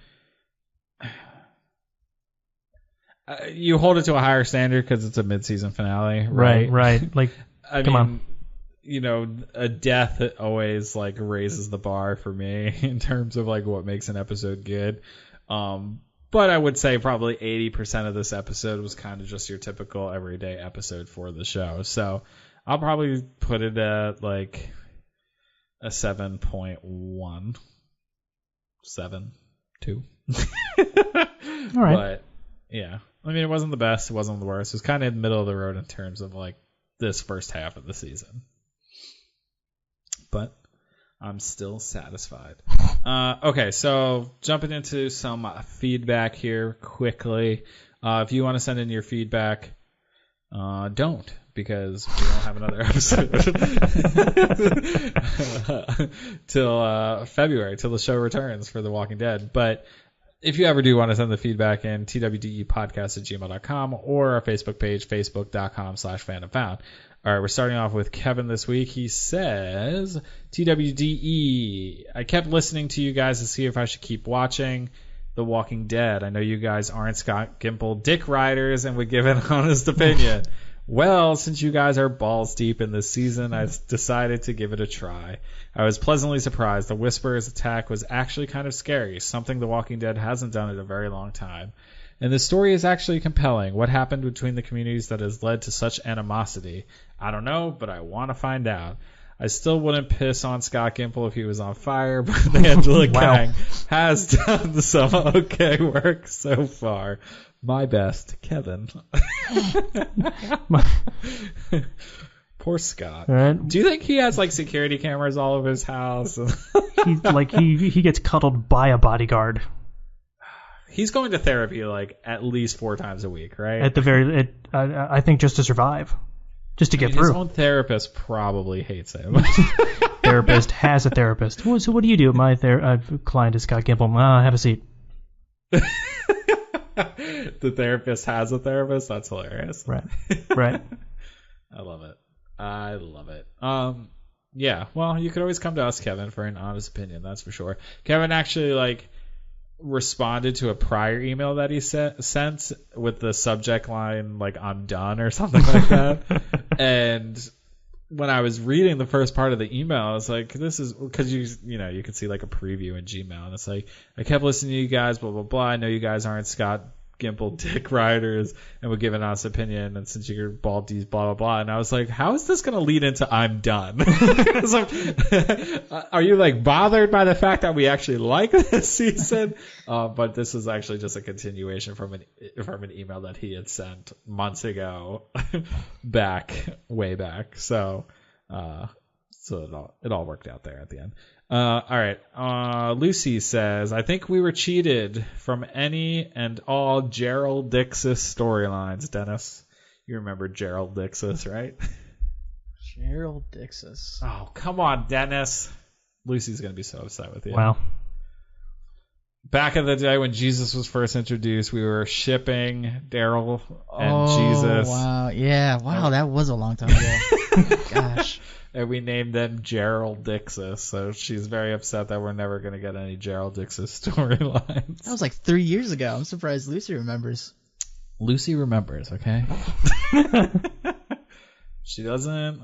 you hold it to a higher standard because it's a mid-season finale, right? Right. Like, come on. A death always like raises the bar for me in terms of like what makes an episode good. But I would say probably 80% of this episode was kind of just your typical everyday episode for the show. So I'll probably put it at like a 7.1. 7.2. All right. But yeah, I mean, it wasn't the best. It wasn't the worst. It was kind of in the middle of the road in terms of like this first half of the season. But I'm still satisfied. Okay, so jumping into some feedback here quickly. If you want to send in your feedback, don't, because we don't have another episode till February, till the show returns for The Walking Dead. But if you ever do want to send the feedback in, twdepodcast@gmail.com or our Facebook page, facebook.com/fandomfound. All right, we're starting off with Kevin this week. He says, TWDE, I kept listening to you guys to see if I should keep watching The Walking Dead. I know you guys aren't Scott Gimple dick riders and would give an honest opinion. Well, since you guys are balls deep in this season, I decided to give it a try. I was pleasantly surprised. The Whisperer's attack was actually kind of scary, something The Walking Dead hasn't done in a very long time. And the story is actually compelling. What happened between the communities that has led to such animosity? I don't know, but I want to find out. I still wouldn't piss on Scott Gimple if he was on fire, but the Angela gang has done some okay work so far. My best, Kevin. Poor Scott. Right. Do you think he has like security cameras all over his house? he gets cuddled by a bodyguard. He's going to therapy like at least 4 times a week, right? At the very, I think just to survive. just to get His through. own therapist probably hates him. Therapist has a therapist. Well, so what do you do? My client is Scott Gimple. Have a seat. The therapist has a therapist? That's hilarious. Right. I love it. Yeah, well, you could always come to us, Kevin, for an honest opinion, that's for sure. Kevin actually, responded to a prior email that he sent with the subject line, I'm done or something like that. And when I was reading the first part of the email, I was like, this is because you can see a preview in Gmail, and it's like, I kept listening to you guys, blah blah blah. I know you guys aren't Scott Gimple dick riders and would give an honest opinion, and since you're baldies, blah blah blah. And I was like, how is this gonna lead into I'm done? So, are you bothered by the fact that we actually like this season? But this is actually just a continuation from an email that he had sent months ago, way back. So it all worked out there at the end. All right. Lucy says, I think we were cheated from any and all Gerald Dixis storylines. Dennis, you remember Gerald Dixis, right? Gerald Dixis. Oh, come on, Dennis. Lucy's going to be so upset with you. Wow. Back in the day when Jesus was first introduced, we were shipping Daryl and Jesus. Wow. Yeah. Wow, that was a long time ago. Gosh. And we named them Gerald Dixis, so she's very upset that we're never going to get any Gerald Dixis storylines. That was 3 years ago. I'm surprised Lucy remembers. Lucy remembers, okay? She doesn't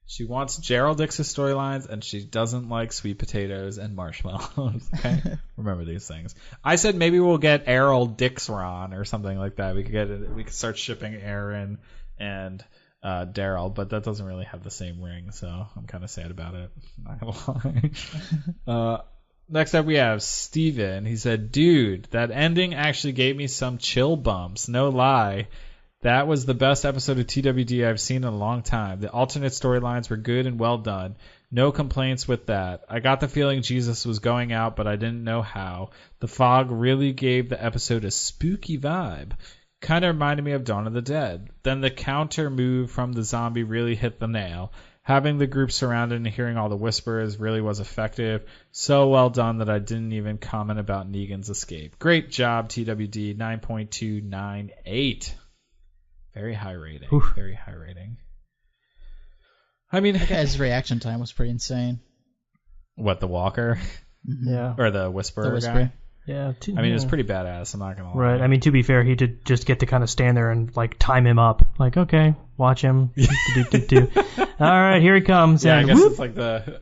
she wants Gerald Dixis storylines, and she doesn't like sweet potatoes and marshmallows, okay? Remember these things. I said maybe we'll get Errol Dixron or something like that. We could start shipping Aaron and Daryl, but that doesn't really have the same ring, so I'm kind of sad about it. Not gonna lie. Next up we have Steven. He said, dude, that ending actually gave me some chill bumps. No lie. That was the best episode of TWD I've seen in a long time. The alternate storylines were good and well done. No complaints with that. I got the feeling Jesus was going out, but I didn't know how. The fog really gave the episode a spooky vibe. Kind of reminded me of Dawn of the Dead. Then the counter move from the zombie really hit the nail. Having the group surrounded and hearing all the whispers really was effective. So well done that I didn't even comment about Negan's escape. Great job, TWD. 9.298. Very high rating. Oof. Very high rating. I mean, that guy's reaction time was pretty insane. What, the Walker? Mm-hmm. Yeah. Or the Whisperer guy? Yeah. It's pretty badass. I'm not gonna lie. Right. I mean, to be fair, he did just get to kind of stand there and time him up. Okay, watch him. All right, here he comes. Yeah, and I guess whoop. it's the.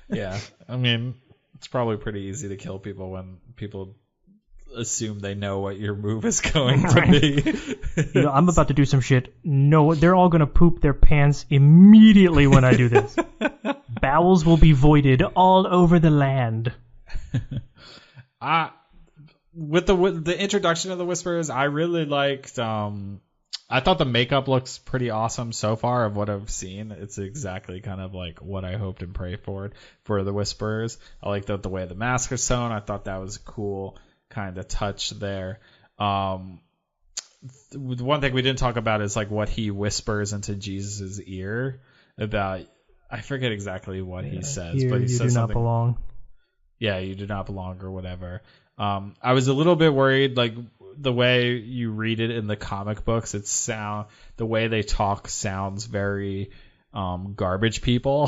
Yeah, I mean, it's probably pretty easy to kill people when people assume they know what your move is going to be. I'm about to do some shit. No, they're all gonna poop their pants immediately when I do this. Bowels will be voided all over the land. With the introduction of the Whisperers, I really liked. I thought the makeup looks pretty awesome so far of what I've seen. It's exactly kind of what I hoped and prayed for the Whisperers. I liked the way the mask is sewn. I thought that was a cool kind of touch there. The one thing we didn't talk about is what he whispers into Jesus's ear about. I forget exactly what he says, but he says you do something. Not belong. Yeah, you do not belong or whatever. I was a little bit worried, the way you read it in the comic books, the way they talk sounds very garbage people.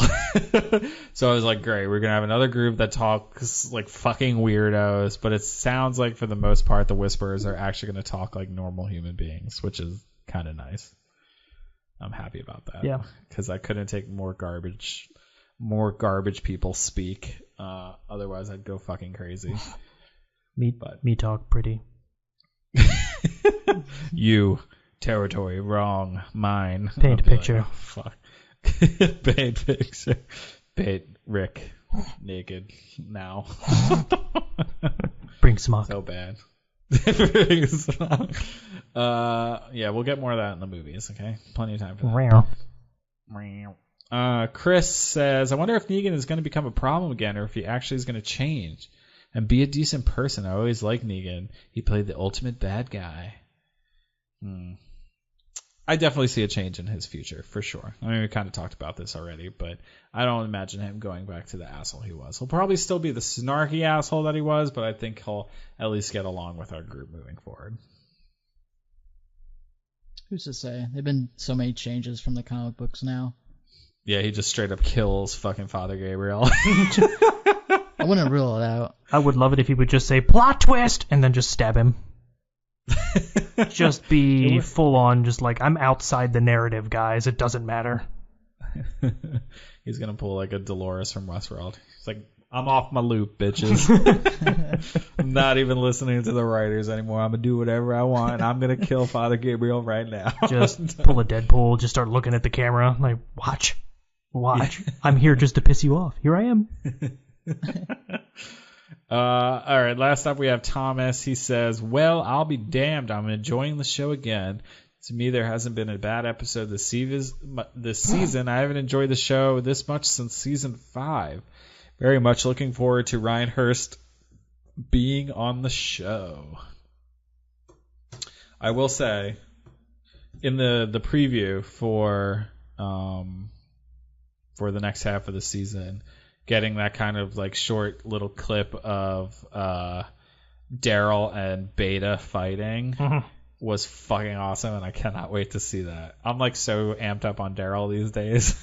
So I was like, great, we're gonna have another group that talks like fucking weirdos, but it sounds like for the most part the Whisperers are actually gonna talk like normal human beings, which is kind of nice. I'm happy about that. Yeah, because I couldn't take more garbage people speak. Otherwise, I'd go fucking crazy. Me talk pretty. You territory wrong, mine. Paint a picture. Like, oh, fuck. Paint picture. Paint Rick naked now. Bring smoke. So bad. Yeah, we'll get more of that in the movies. Okay, plenty of time for that. Chris says, I wonder if Negan is going to become a problem again, or if he actually is going to change and be a decent person. I always liked Negan. He played the ultimate bad guy. I definitely see a change in his future, for sure. I mean, we kind of talked about this already, but I don't imagine him going back to the asshole he was. He'll probably still be the snarky asshole that he was, but I think he'll at least get along with our group moving forward. Who's to say? There've been so many changes from the comic books now. Yeah, he just straight up kills fucking Father Gabriel. I wouldn't rule it out. I would love it if he would just say, plot twist, and then just stab him. Just be full on, just like, I'm outside the narrative, guys. It doesn't matter. He's going to pull like a Dolores from Westworld. He's like, I'm off my loop, bitches. I'm not even listening to the writers anymore. I'm going to do whatever I want, and I'm going to kill Father Gabriel right now. Just pull a Deadpool, just start looking at the camera, like, watch. I'm here just to piss you off. Here I am. All right, last up we have Thomas. He says, well, I'll be damned. I'm enjoying the show again. To me, there hasn't been a bad episode this season. I haven't enjoyed the show this much since season 5. Very much looking forward to Ryan Hurst being on the show. I will say, in the preview for the next half of the season, getting that kind of like short little clip of Daryl and Beta fighting was fucking awesome, and I cannot wait to see that. I'm like so amped up on Daryl these days.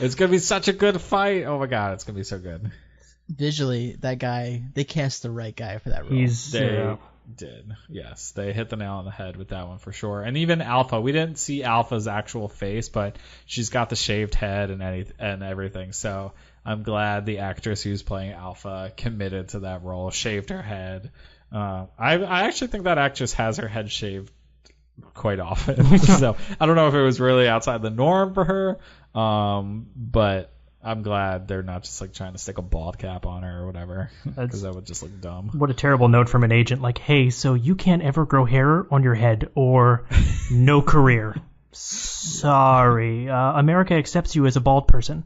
It's gonna be such a good fight. Oh my god, it's gonna be so good. Visually, that guy, they cast the right guy for that role. They did. Yes, they hit the nail on the head with that one for sure. And even Alpha, we didn't see Alpha's actual face, but she's got the shaved head and everything. So I'm glad the actress who's playing Alpha committed to that role, shaved her head. I actually think that actress has her head shaved quite often. So I don't know if it was really outside the norm for her, but I'm glad they're not just like trying to stick a bald cap on her or whatever, because that would just look dumb. What a terrible note from an agent, like, hey, so you can't ever grow hair on your head or no career. Sorry. America accepts you as a bald person.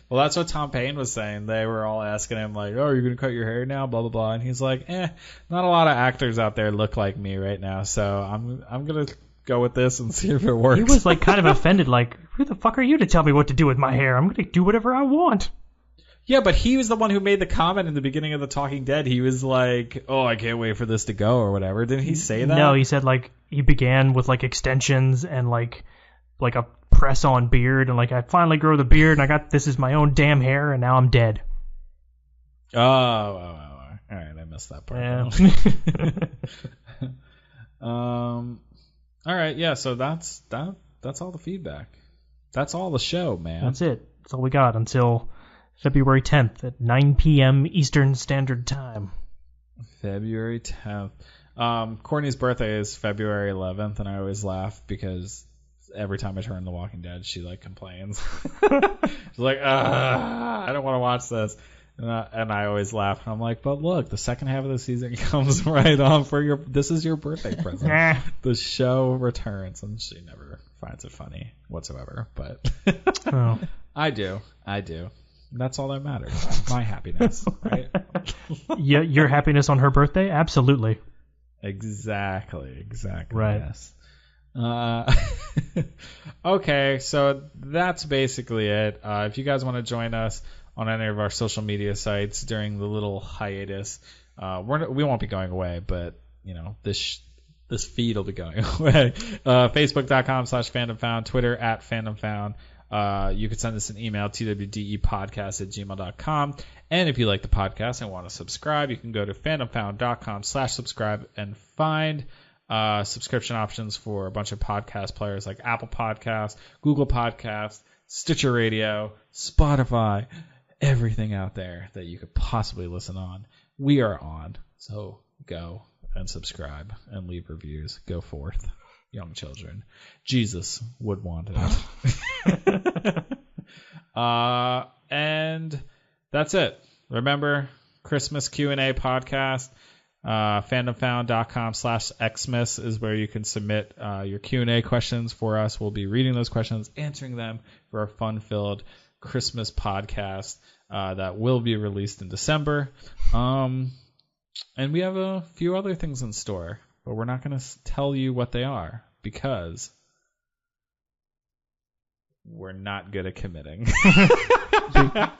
Well, that's what Tom Payne was saying. They were all asking him, like, oh, are you going to cut your hair now? Blah, blah, blah. And he's like, not a lot of actors out there look like me right now, so I'm going to go with this and see if it works. He was like kind of offended, like, who the fuck are you to tell me what to do with my hair? I'm going to do whatever I want. Yeah, but he was the one who made the comment in the beginning of The Talking Dead. He was like, oh, I can't wait for this to go or whatever. Didn't he say that? No, he said like he began with like extensions and like a press-on beard, and like I finally grow the beard and I got this is my own damn hair and now I'm dead. Oh. All right, I missed that part. Yeah. All right, yeah, so that's all the feedback. That's all the show, man. That's it. That's all we got until February 10th at 9 p.m. Eastern Standard Time. February 10th. Courtney's birthday is February 11th, and I always laugh because every time I turn on The Walking Dead, she like complains. She's like, I don't want to watch this. And I always laugh. I'm like, but look, the second half of the season comes right on for this is your birthday present. The show returns, and she never finds it funny whatsoever. But Oh. I do. That's all that matters. My happiness, right? Yeah, your happiness on her birthday? Absolutely. Exactly. Right. Yes. Okay, so that's basically it. If you guys want to join us on any of our social media sites during the little hiatus, we won't be going away, but you know this feed will be going away. Facebook.com/FandomFound, Twitter @FandomFound. You can send us an email, twdepodcast@gmail.com. And if you like the podcast and want to subscribe, you can go to fandomfound.com/subscribe and find subscription options for a bunch of podcast players like Apple Podcasts, Google Podcasts, Stitcher Radio, Spotify, everything out there that you could possibly listen on. We are on. So go and subscribe and leave reviews. Go forth, young children. Jesus would want it. And that's it. Remember, Christmas Q&A podcast. Fandomfound.com/Xmas is where you can submit your Q&A questions for us. We'll be reading those questions, answering them for a fun-filled Christmas podcast that will be released in December. And we have a few other things in store but we're not going to tell you what they are because we're not good at committing.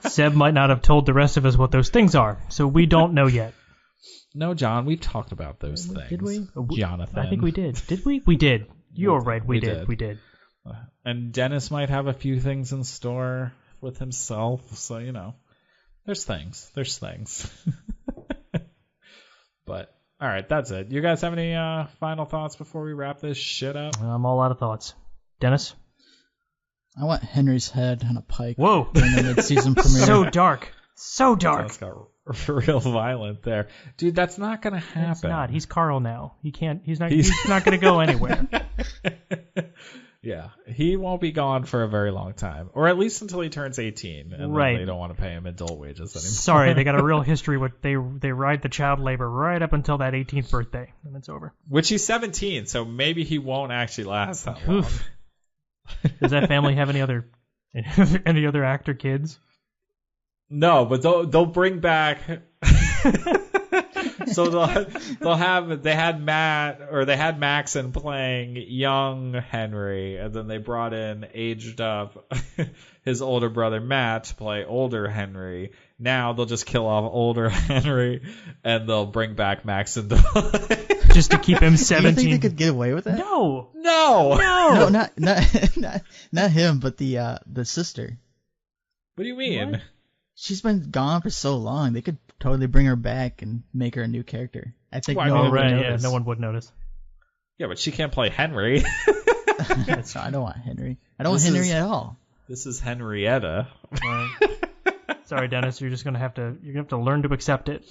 Seb might not have told the rest of us what those things are, so we don't know yet. No, John, we've talked about those things. Did we? Jonathan. I think we did. Did we? We did. You're right. We did. We did. And Dennis might have a few things in store with himself, so, you know, there's things. There's things. But, all right, that's it. You guys have any final thoughts before we wrap this shit up? I'm all out of thoughts. Dennis? I want Henry's head on a pike. Whoa. During the mid-season premiere. So dark. So dark. That's got real violent there. Dude, that's not going to happen. It's not. He's Carl now. He's not going to go anywhere. Yeah, he won't be gone for a very long time, or at least until he turns 18, and right. then they don't want to pay him adult wages anymore. Sorry, they got a real history with they ride the child labor right up until that 18th birthday, and it's over. Which he's 17, so maybe he won't actually last that long. Does that family have any other actor kids? No, but they'll bring back. So they had Maxon playing young Henry, and then they brought in aged up his older brother Matt to play older Henry. Now they'll just kill off older Henry, and they'll bring back Maxon just to keep him 17. Do you think they could get away with that? No, not him, but the sister. What do you mean? What? She's been gone for so long. They could totally bring her back and make her a new character. I think no one one would would notice. no one would notice. Yeah, but she can't play Henry. I don't want Henry. I don't want Henry at all. This is Henrietta. Sorry, Dennis. You're gonna have to learn to accept it.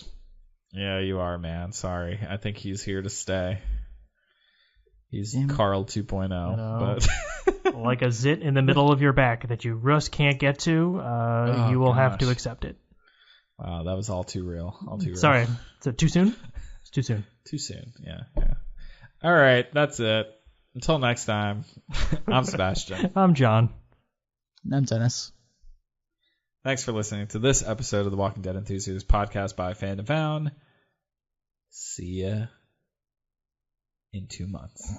Yeah, you are, man. Sorry. I think he's here to stay. He's Damn. Carl 2.0. But like a zit in the middle of your back that you just can't get to, you will have to accept it. Wow, that was all too real. Sorry. Is it too soon? It's too soon. Too soon, yeah. All right, that's it. Until next time, I'm Sebastian. I'm John. I'm Dennis. Thanks for listening to this episode of the Walking Dead Enthusiasts podcast by Fandom Found. See ya in 2 months.